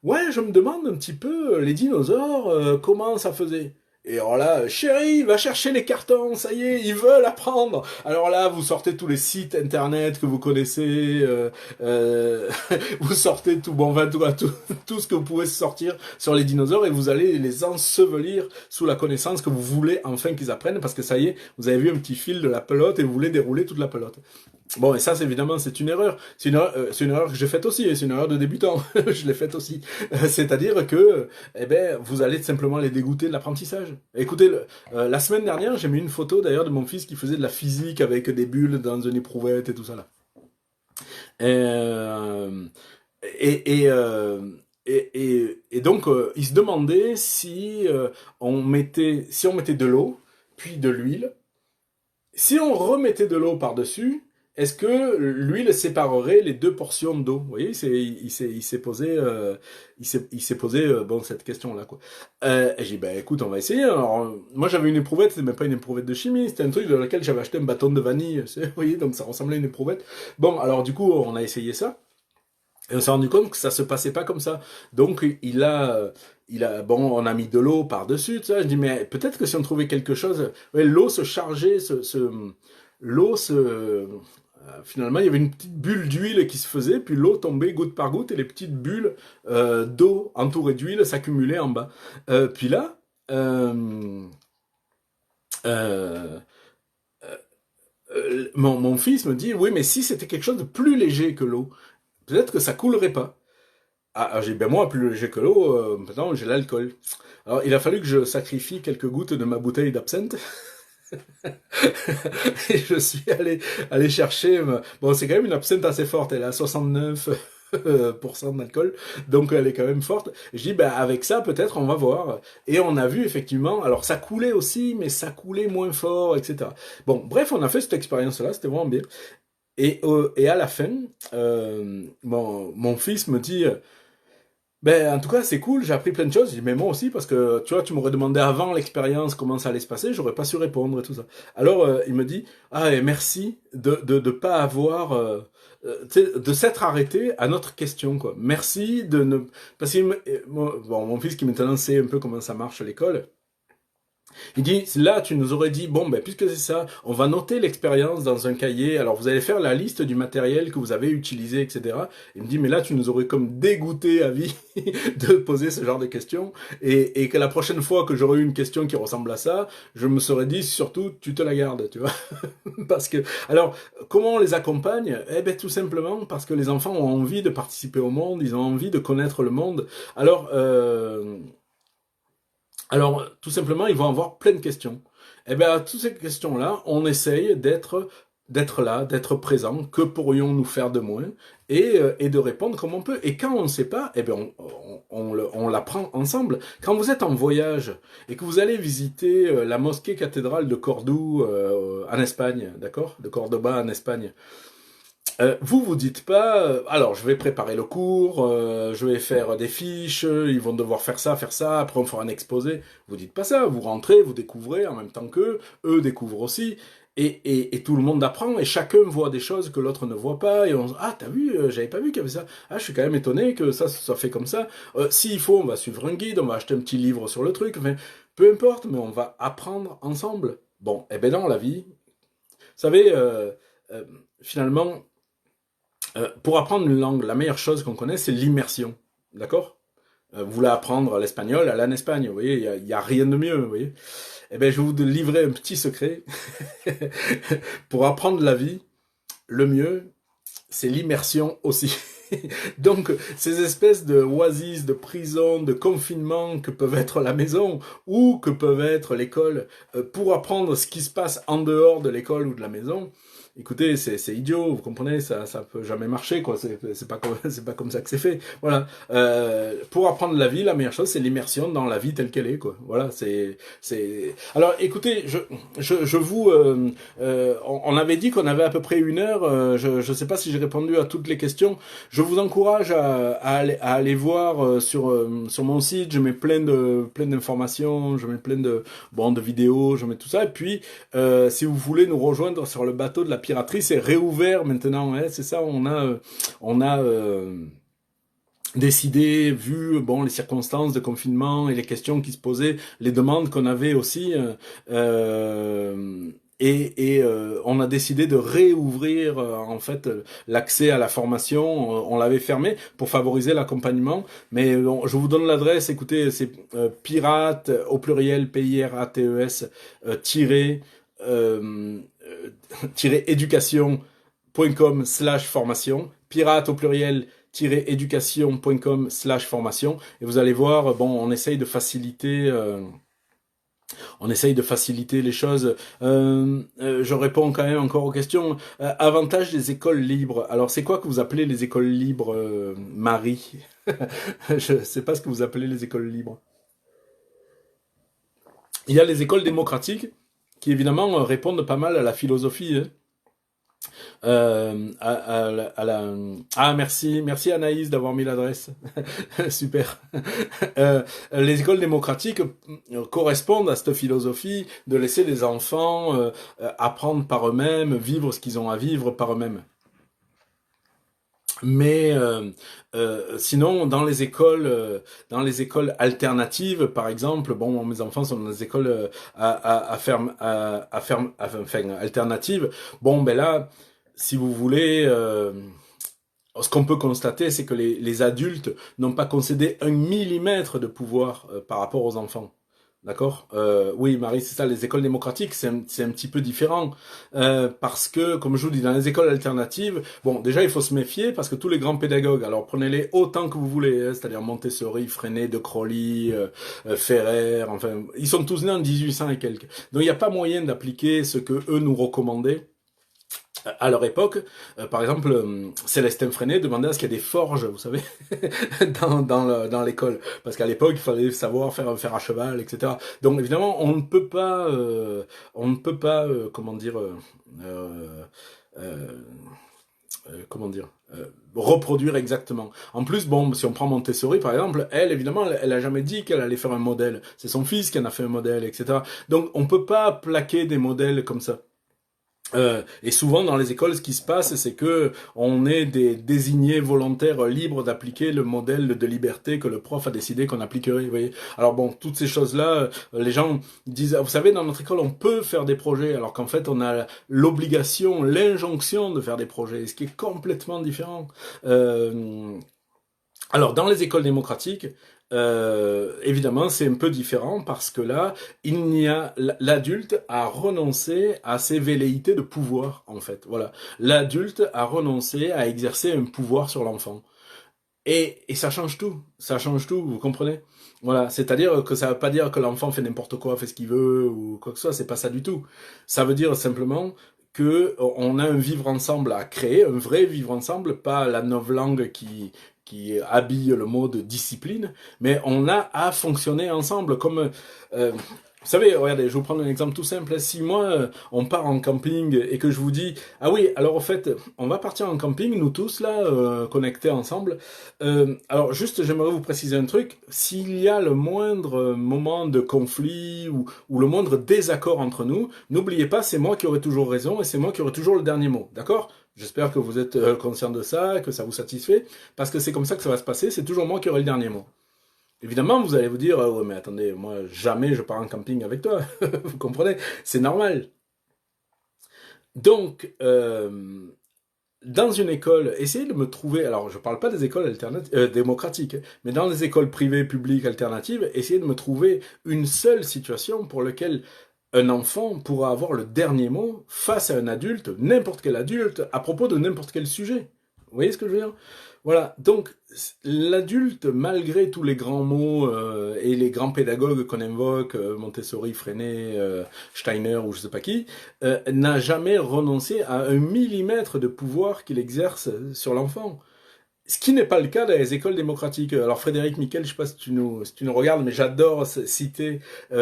ouais je me demande un petit peu les dinosaures comment ça faisait. Et alors là, chérie, va chercher les cartons, ça y est, ils veulent apprendre. Alors là, vous sortez tous les sites internet que vous connaissez, euh, vous sortez tout, bon, enfin, tout ce que vous pouvez sortir sur les dinosaures et vous allez les ensevelir sous la connaissance que vous voulez enfin qu'ils apprennent parce que ça y est, vous avez vu un petit fil de la pelote et vous voulez dérouler toute la pelote. Bon, et ça, évidemment, c'est une erreur. C'est une erreur que j'ai faite aussi, et c'est une erreur de débutant. Je l'ai faite aussi. C'est-à-dire que, eh ben, vous allez simplement les dégoûter de l'apprentissage. Écoutez, la semaine dernière, j'ai mis une photo d'ailleurs de mon fils qui faisait de la physique avec des bulles dans une éprouvette et tout ça là. Euh, et, et, euh, et donc, il se demandait si si on mettait de l'eau, puis de l'huile. Si on remettait de l'eau par-dessus, est-ce que l'huile séparerait les deux portions d'eau? Vous voyez, il s'est posé, il s'est posé bon cette question-là quoi. Et j'ai dit ben écoute, on va essayer. Alors moi j'avais une éprouvette, c'était même pas une éprouvette de chimie, c'était un truc dans lequel j'avais acheté un bâton de vanille. Vous voyez, donc ça ressemblait à une éprouvette. Bon, alors du coup on a essayé ça. Et on s'est rendu compte que ça se passait pas comme ça. Donc bon, on a mis de l'eau par-dessus, tout ça. Je dis, mais peut-être que si on trouvait quelque chose, ouais, l'eau se chargeait, l'eau finalement, il y avait une petite bulle d'huile qui se faisait, puis l'eau tombait goutte par goutte, et les petites bulles d'eau entourées d'huile s'accumulaient en bas. Puis là, euh, euh, mon fils me dit, oui, mais si c'était quelque chose de plus léger que l'eau, peut-être que ça coulerait pas. Ah, j'ai dit, ben moi, plus léger que l'eau, maintenant j'ai l'alcool. Alors, il a fallu que je sacrifie quelques gouttes de ma bouteille d'absinthe. Et je suis allé chercher. Bon, c'est quand même une absinthe assez forte. Elle est à 69 % d'alcool, donc elle est quand même forte. Je dis, ben avec ça, peut-être on va voir. Et on a vu effectivement. Alors ça coulait aussi, mais ça coulait moins fort, etc. Bon, bref, on a fait cette expérience-là. C'était vraiment bien. Et à la fin, mon fils me dit. Ben, en tout cas, c'est cool, j'ai appris plein de choses. J'ai dit, mais moi aussi, parce que, tu vois, tu m'aurais demandé avant l'expérience comment ça allait se passer, j'aurais pas su répondre et tout ça. Alors, il me dit, ah, et merci de pas avoir, tu sais, de s'être arrêté à notre question, quoi. Merci de ne, parce que, bon, mon fils qui maintenant sait un peu comment ça marche à l'école, il dit, là, tu nous aurais dit, bon, ben, puisque c'est ça, on va noter l'expérience dans un cahier, alors vous allez faire la liste du matériel que vous avez utilisé, etc. Il me dit, mais là, tu nous aurais comme dégoûté à vie de poser ce genre de questions, et que la prochaine fois que j'aurais eu une question qui ressemble à ça, je me serais dit, surtout, tu te la gardes, tu vois. Parce que, alors, comment on les accompagne? Eh ben, tout simplement parce que les enfants ont envie de participer au monde, ils ont envie de connaître le monde. Alors, tout simplement, ils vont avoir plein de questions. Eh bien, à toutes ces questions-là, on essaye d'être là, d'être présent. Que pourrions-nous faire de moins et de répondre comme on peut. Et quand on ne sait pas, eh bien, on l'apprend ensemble. Quand vous êtes en voyage et que vous allez visiter la mosquée cathédrale de Cordoue en Espagne, d'accord, de Cordoba en Espagne. Vous vous dites pas, alors je vais préparer le cours, je vais faire des fiches, ils vont devoir faire ça, après on fera un exposé. Vous dites pas ça, vous rentrez, vous découvrez en même temps qu'eux, eux découvrent aussi, et tout le monde apprend, et chacun voit des choses que l'autre ne voit pas, et on se dit, ah t'as vu, j'avais pas vu qu'il y avait ça, ah je suis quand même étonné que ça soit fait comme ça. S'il faut, on va suivre un guide, on va acheter un petit livre sur le truc, enfin, peu importe, mais on va apprendre ensemble. Bon, et ben dans la vie, vous savez, euh, finalement, pour apprendre une langue, la meilleure chose qu'on connaît, c'est l'immersion. D'accord? Vous voulez apprendre l'espagnol, allez en Espagne, vous voyez, y a rien de mieux, vous voyez. Eh bien, je vais vous livrer un petit secret. Pour apprendre la vie, le mieux, c'est l'immersion aussi. Donc, ces espèces de oasis, de prisons, de confinement que peuvent être la maison ou que peuvent être l'école, pour apprendre ce qui se passe en dehors de l'école ou de la maison, écoutez, c'est idiot, vous comprenez, ça peut jamais marcher, quoi. C'est pas comme c'est pas comme ça que c'est fait. Voilà. Pour apprendre la vie, la meilleure chose, c'est l'immersion dans la vie telle qu'elle est, quoi. Voilà. C'est. Alors, écoutez, je vous, on avait dit qu'on avait à peu près 1 heure. Je sais pas si j'ai répondu à toutes les questions. Je vous encourage à aller voir sur mon site. Je mets plein d'informations, je mets plein de vidéos, je mets tout ça. Et puis, si vous voulez nous rejoindre sur le bateau de la piraterie, c'est réouvert maintenant, hein, c'est ça, on a décidé, vu bon les circonstances de confinement et les questions qui se posaient, les demandes qu'on avait aussi, on a décidé de réouvrir en fait l'accès à la formation. On l'avait fermé pour favoriser l'accompagnement, mais je vous donne l'adresse. Écoutez, c'est pirate au pluriel PIRATES tiré éducation.com/formation, pirate au pluriel éducation.com/formation, et vous allez voir, bon, on essaye de faciliter les choses. Je réponds quand même encore aux questions. Avantage des écoles libres. Alors, c'est quoi que vous appelez les écoles libres, Marie? Je sais pas ce que vous appelez les écoles libres. Il y a les écoles démocratiques qui évidemment répondent pas mal à la philosophie. Hein. Ah, merci Anaïs d'avoir mis l'adresse. Super. Les écoles démocratiques correspondent à cette philosophie de laisser les enfants apprendre par eux-mêmes, vivre ce qu'ils ont à vivre par eux-mêmes. Mais sinon, dans les écoles alternatives, par exemple, bon, mes enfants sont dans des écoles enfin, alternatives. Bon, ben là, si vous voulez, ce qu'on peut constater, c'est que les adultes n'ont pas concédé 1 millimètre de pouvoir par rapport aux enfants. D'accord. Oui, Marie, c'est ça. Les écoles démocratiques, c'est un petit peu différent parce que, comme je vous dis, dans les écoles alternatives, bon, déjà il faut se méfier parce que tous les grands pédagogues, alors prenez-les autant que vous voulez, hein, c'est-à-dire Montessori, Freinet, De Crowley, Ferrer, enfin, ils sont tous nés en 1800 et quelques. Donc il n'y a pas moyen d'appliquer ce que eux nous recommandaient à leur époque. Par exemple, Célestin Freinet demandait à ce qu'il y ait des forges, vous savez, dans l'école. Parce qu'à l'époque, il fallait savoir faire un fer à cheval, etc. Donc évidemment, on ne peut pas, euh, euh, comment dire, reproduire exactement. En plus, bon, si on prend Montessori, par exemple, elle, évidemment, elle a jamais dit qu'elle allait faire un modèle. C'est son fils qui en a fait un modèle, etc. Donc, on peut pas plaquer des modèles comme ça. Et souvent dans les écoles, ce qui se passe, c'est que on est des désignés volontaires libres d'appliquer le modèle de liberté que le prof a décidé qu'on appliquerait. Vous voyez. Alors bon, toutes ces choses-là, les gens disent, vous savez, dans notre école, on peut faire des projets, alors qu'en fait, on a l'obligation, l'injonction de faire des projets, ce qui est complètement différent. Euh, alors, dans les écoles démocratiques, évidemment, c'est un peu différent parce que là, l'adulte a renoncé à ses velléités de pouvoir, en fait. Voilà, l'adulte a renoncé à exercer un pouvoir sur l'enfant. Et ça change tout, vous comprenez? Voilà, c'est-à-dire que ça veut pas dire que l'enfant fait n'importe quoi, fait ce qu'il veut ou quoi que ce soit, c'est pas ça du tout. Ça veut dire simplement que on a un vivre ensemble à créer, un vrai vivre ensemble, pas la novlangue qui habille le mot de discipline, mais on a à fonctionner ensemble comme vous savez, regardez, je vais vous prendre un exemple tout simple. Si moi, on part en camping et que je vous dis, ah oui, alors au fait, on va partir en camping, nous tous là, connectés ensemble. Alors juste, j'aimerais vous préciser un truc. S'il y a le moindre moment de conflit ou le moindre désaccord entre nous, n'oubliez pas, c'est moi qui aurai toujours raison et c'est moi qui aurai toujours le dernier mot. D'accord? J'espère que vous êtes conscient de ça, que ça vous satisfait, parce que c'est comme ça que ça va se passer. C'est toujours moi qui aurai le dernier mot. Évidemment, vous allez vous dire, ouais, mais attendez, moi, jamais je pars en camping avec toi. Vous comprenez? C'est normal. Donc, dans une école, essayez de me trouver, alors je parle pas des écoles alternatives, démocratiques, hein, mais dans les écoles privées, publiques, alternatives, essayez de me trouver une seule situation pour laquelle un enfant pourra avoir le dernier mot face à un adulte, n'importe quel adulte, à propos de n'importe quel sujet. Vous voyez ce que je veux dire? Voilà, donc l'adulte, malgré tous les grands mots et les grands pédagogues qu'on invoque, Montessori, Freinet, Steiner ou je sais pas qui, n'a jamais renoncé à un millimètre de pouvoir qu'il exerce sur l'enfant. Ce qui n'est pas le cas dans les écoles démocratiques. Alors Frédéric Miquel, je sais pas si tu nous regardes, mais j'adore citer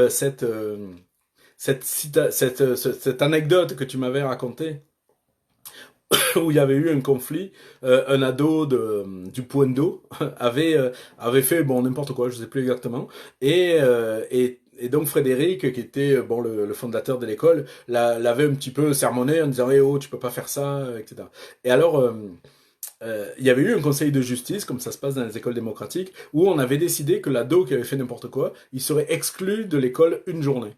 cette anecdote que tu m'avais racontée où il y avait eu un conflit, un ado du point d'eau avait fait bon n'importe quoi, je sais plus exactement, et donc Frédéric, qui était bon le fondateur de l'école, l'avait un petit peu sermonné en disant oh tu peux pas faire ça, etc. Et alors il y avait eu un conseil de justice, comme ça se passe dans les écoles démocratiques, où on avait décidé que l'ado qui avait fait n'importe quoi, il serait exclu de l'école une journée.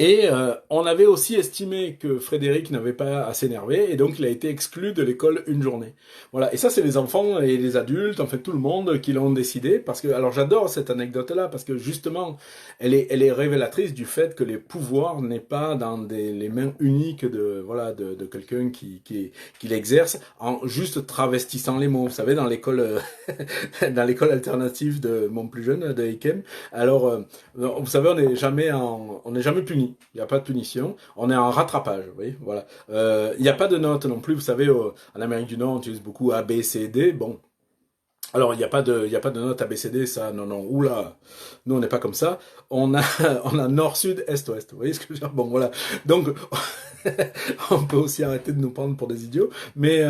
Et on avait aussi estimé que Frédéric n'avait pas à s'énerver, et donc il a été exclu de l'école une journée. Voilà, et ça c'est les enfants et les adultes, en fait tout le monde qui l'ont décidé, parce que, alors j'adore cette anecdote-là, parce que justement, elle est révélatrice du fait que les pouvoirs n'est pas dans les mains uniques de quelqu'un qui l'exerce, en juste travestissant les mots. Vous savez, dans l'école, dans l'école alternative de mon plus jeune, de Heikem, alors, vous savez, on n'est jamais puni. Il n'y a pas de punition. On est en rattrapage. Vous voyez, voilà. Il n'y a pas de notes non plus. Vous savez, en Amérique du Nord, on utilise beaucoup A, B, C, D. Bon. Alors, il y a pas de notes A, B, C, D. Ça, non, non. Oula. Nous, on n'est pas comme ça. On a, on a nord, sud, est, ouest. Vous voyez ce que je veux dire? Bon, voilà. Donc, on peut aussi arrêter de nous prendre pour des idiots. Mais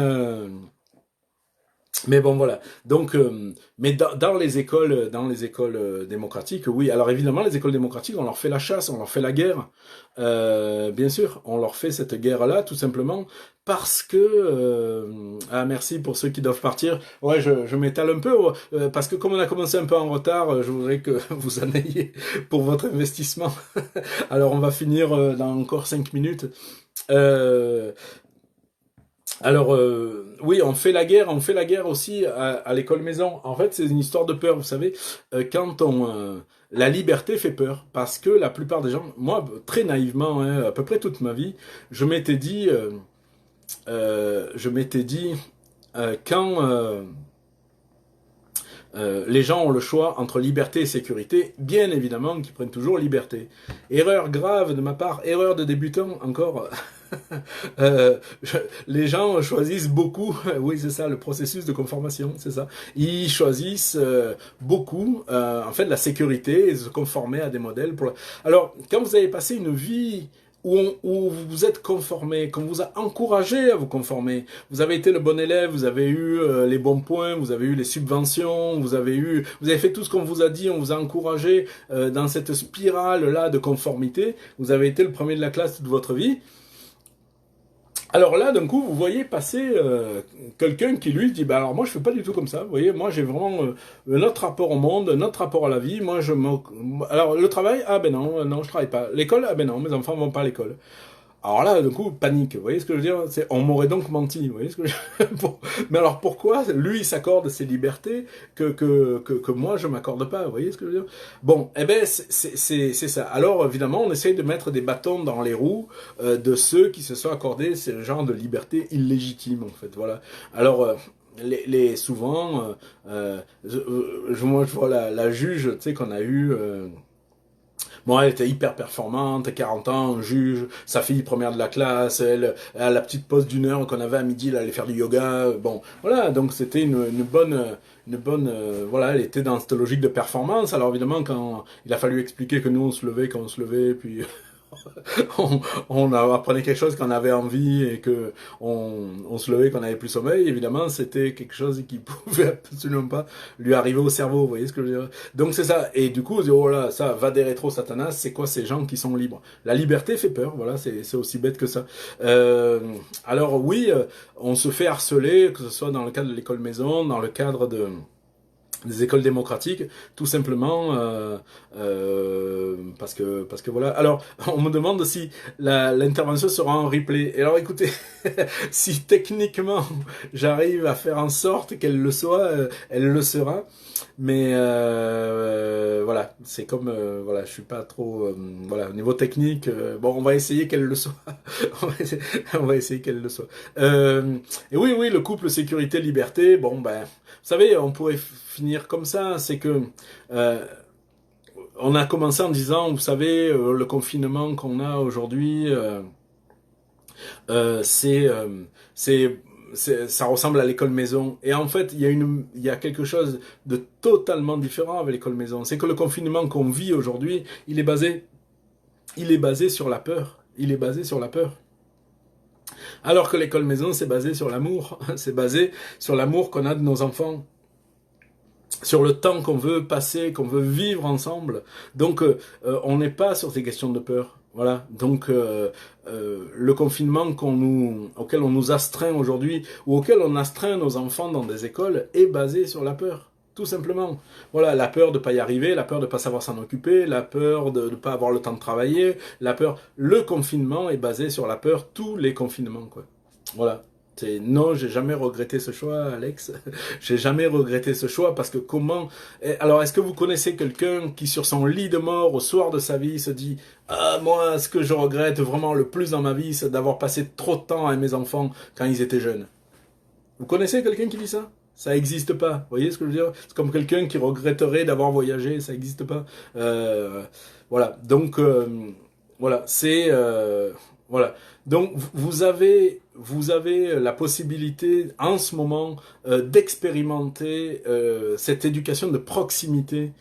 bon voilà. Donc, mais dans les écoles démocratiques, oui. Alors évidemment, les écoles démocratiques, on leur fait la chasse, on leur fait la guerre. Bien sûr, on leur fait cette guerre-là, tout simplement parce que. Ah merci pour ceux qui doivent partir. Ouais, je m'étale un peu parce que comme on a commencé un peu en retard, je voudrais que vous en ayez pour votre investissement. Alors on va finir dans encore 5 minutes. Euh, alors oui, on fait la guerre aussi à l'école maison. En fait, c'est une histoire de peur, vous savez. Quand la liberté fait peur parce que la plupart des gens, moi très naïvement, hein, à peu près toute ma vie, je m'étais dit, quand les gens ont le choix entre liberté et sécurité, bien évidemment qu'ils prennent toujours liberté. Erreur grave de ma part, erreur de débutant encore. Euh, les gens choisissent beaucoup, oui c'est ça, le processus de conformation, c'est ça. Ils choisissent beaucoup, en fait, la sécurité et se conformer à des modèles. Alors, quand vous avez passé une vie où vous vous êtes conformé, qu'on vous a encouragé à vous conformer, vous avez été le bon élève, vous avez eu les bons points, vous avez eu les subventions, vous avez fait tout ce qu'on vous a dit, on vous a encouragé dans cette spirale-là de conformité, vous avez été le premier de la classe de votre vie. Alors là, d'un coup, vous voyez passer quelqu'un qui lui dit, bah alors moi je fais pas du tout comme ça. Vous voyez, moi j'ai vraiment un autre rapport au monde, un autre rapport à la vie. Moi alors le travail, ah ben non, non je travaille pas. L'école, ah ben non, mes enfants vont pas à l'école. Alors là, du coup, panique. Vous voyez ce que je veux dire? On m'aurait donc menti. Vous voyez ce que je veux dire? Bon. Mais alors pourquoi lui il s'accorde ses libertés que moi je m'accorde pas? Vous voyez ce que je veux dire? Bon, eh ben c'est ça. Alors évidemment, on essaye de mettre des bâtons dans les roues de ceux qui se sont accordés ce genre de liberté illégitime en fait. Voilà. Alors souvent, moi je vois la juge, tu sais qu'on a eu. Bon, elle était hyper performante, 40 ans, juge, sa fille première de la classe, elle, à la petite pause d'une heure qu'on avait à midi, elle allait faire du yoga. Bon, voilà, donc c'était voilà, elle était dans cette logique de performance. Alors évidemment, quand il a fallu expliquer que nous on se levait quand on se levait, puis on apprenait quelque chose qu'on avait envie et que on se levait qu'on avait plus sommeil, évidemment, c'était quelque chose qui pouvait absolument pas lui arriver au cerveau, vous voyez ce que je veux dire? Donc c'est ça. Et du coup, on dit, oh là, ça va des rétro satanas, c'est quoi ces gens qui sont libres? La liberté fait peur, voilà, c'est aussi bête que ça. Alors oui, on se fait harceler, que ce soit dans le cadre de l'école maison, dans le cadre des écoles démocratiques, tout simplement parce que voilà. Alors, on me demande si l'intervention sera en replay. Et alors, écoutez, si techniquement j'arrive à faire en sorte qu'elle le soit, elle le sera. Mais voilà, c'est comme voilà, je suis pas trop voilà au niveau technique. Bon, on va essayer qu'elle le soit. On va essayer qu'elle le soit. Et oui, oui, le couple sécurité-liberté. Bon, ben, vous savez, on pourrait finir comme ça. C'est que on a commencé en disant, vous savez, le confinement qu'on a aujourd'hui, euh, c'est euh, c'est ça ressemble à l'école maison. Et en fait, il y a quelque chose de totalement différent avec l'école maison. C'est que le confinement qu'on vit aujourd'hui, il est basé sur la peur. Il est basé sur la peur. Alors que l'école maison, c'est basé sur l'amour. C'est basé sur l'amour qu'on a de nos enfants, sur le temps qu'on veut passer, qu'on veut vivre ensemble. Donc, on n'est pas sur ces questions de peur. Voilà. Donc, le confinement auquel on nous astreint aujourd'hui, ou auquel on astreint nos enfants dans des écoles, est basé sur la peur. Tout simplement. Voilà, la peur de ne pas y arriver, la peur de ne pas savoir s'en occuper, la peur de ne pas avoir le temps de travailler, la peur. Le confinement est basé sur la peur, tous les confinements, quoi. Voilà. Non, j'ai jamais regretté ce choix, Alex. J'ai jamais regretté ce choix parce que comment... Alors, est-ce que vous connaissez quelqu'un qui, sur son lit de mort, au soir de sa vie, se dit ah, moi, ce que je regrette vraiment le plus dans ma vie, c'est d'avoir passé trop de temps avec mes enfants quand ils étaient jeunes. Vous connaissez quelqu'un qui dit ça? Ça n'existe pas. Vous voyez ce que je veux dire? C'est comme quelqu'un qui regretterait d'avoir voyagé. Ça n'existe pas. Voilà. Donc, voilà. Voilà. Donc, vous avez la possibilité en ce moment d'expérimenter cette éducation de proximité.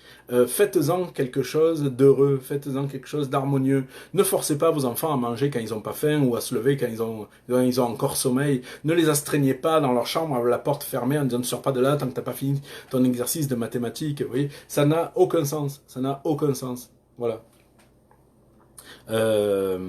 Faites-en quelque chose d'heureux, faites-en quelque chose d'harmonieux. Ne forcez pas vos enfants à manger quand ils n'ont pas faim ou à se lever quand ils ont encore sommeil. Ne les astreignez pas dans leur chambre avec la porte fermée en disant ne sors pas de là tant que tu n'as pas fini ton exercice de mathématiques. Vous voyez, ça n'a aucun sens. Ça n'a aucun sens. Voilà. Euh,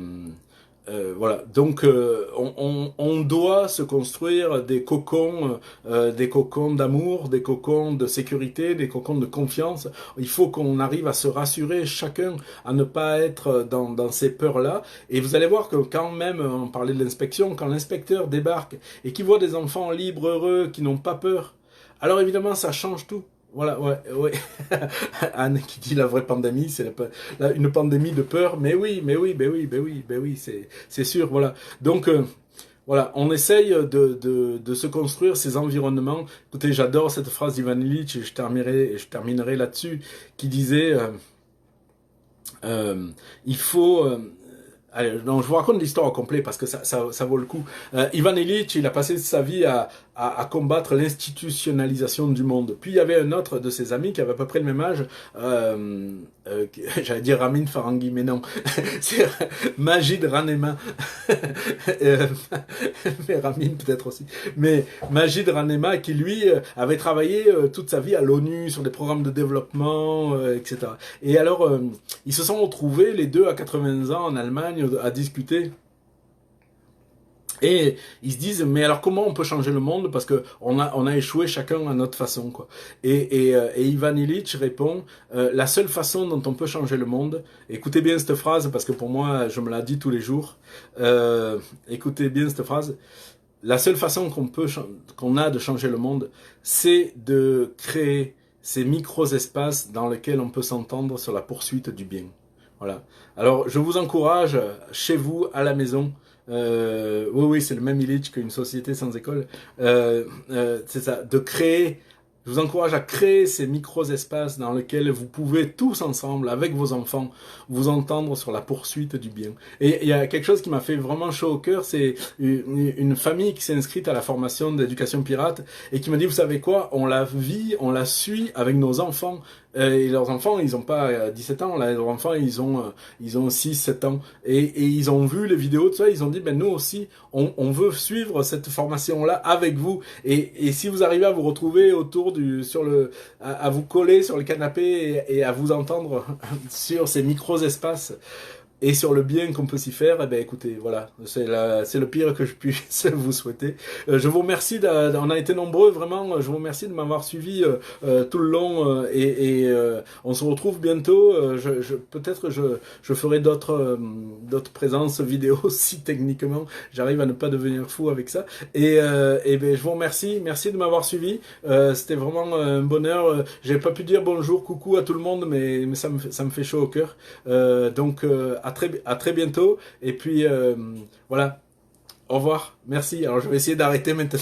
voilà, donc on doit se construire des cocons d'amour, des cocons de sécurité, des cocons de confiance. Il faut qu'on arrive à se rassurer chacun, à ne pas être dans ces peurs-là. Et vous allez voir que quand même, on parlait de l'inspection, quand l'inspecteur débarque et qu'il voit des enfants libres, heureux, qui n'ont pas peur, alors évidemment ça change tout. Voilà, ouais, ouais. Anne qui dit la vraie pandémie, c'est une pandémie de peur. Mais oui, mais oui, ben oui, ben oui, ben oui, c'est sûr, voilà. Donc, voilà, on essaye de se construire ces environnements. Écoutez, j'adore cette phrase d'Ivan Illich, et je terminerai là-dessus, qui disait, il faut... allez, donc je vous raconte l'histoire au complet parce que ça vaut le coup. Ivan Illich, il a passé sa vie à combattre l'institutionnalisation du monde. Puis il y avait un autre de ses amis qui avait à peu près le même âge, j'allais dire Ramin Farangui, mais non, c'est Majid Ranema, Euh, mais Ramin peut-être aussi, mais Majid Ranema qui lui avait travaillé toute sa vie à l'ONU sur des programmes de développement, etc. Et alors, ils se sont retrouvés les deux à 80 ans en Allemagne à discuter. Et ils se disent, mais alors comment on peut changer le monde parce que on a échoué chacun à notre façon, quoi. Et Ivan Illich répond, la seule façon dont on peut changer le monde, écoutez bien cette phrase parce que pour moi je me la dis tous les jours, écoutez bien cette phrase, la seule façon qu'on a de changer le monde, c'est de créer ces micro-espaces dans lesquels on peut s'entendre sur la poursuite du bien. Voilà. Alors, je vous encourage, chez vous, à la maison, oui, oui, c'est le même Illich qu'une société sans école, c'est ça, de créer, je vous encourage à créer ces micro-espaces dans lesquels vous pouvez tous ensemble, avec vos enfants, vous entendre sur la poursuite du bien. Et il y a quelque chose qui m'a fait vraiment chaud au cœur, c'est une famille qui s'est inscrite à la formation d'éducation pirate et qui m'a dit, vous savez quoi, on la vit, on la suit avec nos enfants. Et leurs enfants, ils n'ont pas 17 ans, là, leurs enfants, ils ont 6, 7 ans. Et ils ont vu les vidéos, tout ça, ils ont dit, ben nous aussi, on veut suivre cette formation-là avec vous. Et si vous arrivez à vous retrouver autour à vous coller sur le canapé et à vous entendre sur ces micros-espaces, et sur le bien qu'on peut s'y faire, eh ben écoutez, voilà, c'est le pire que je puisse vous souhaiter. Je vous remercie, on a été nombreux, vraiment, je vous remercie de m'avoir suivi tout le long on se retrouve bientôt. Peut-être je ferai d'autres présences vidéo si techniquement j'arrive à ne pas devenir fou avec ça. Et ben, je vous remercie, merci de m'avoir suivi. C'était vraiment un bonheur. J'ai pas pu dire bonjour, coucou à tout le monde, mais ça me fait chaud au cœur. Donc à très bientôt. Et puis voilà. Au revoir. Merci. Alors je vais essayer d'arrêter maintenant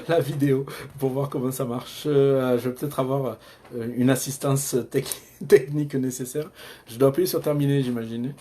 la vidéo pour voir comment ça marche. Je vais peut-être avoir une assistance technique nécessaire. Je dois appuyer sur terminer, j'imagine.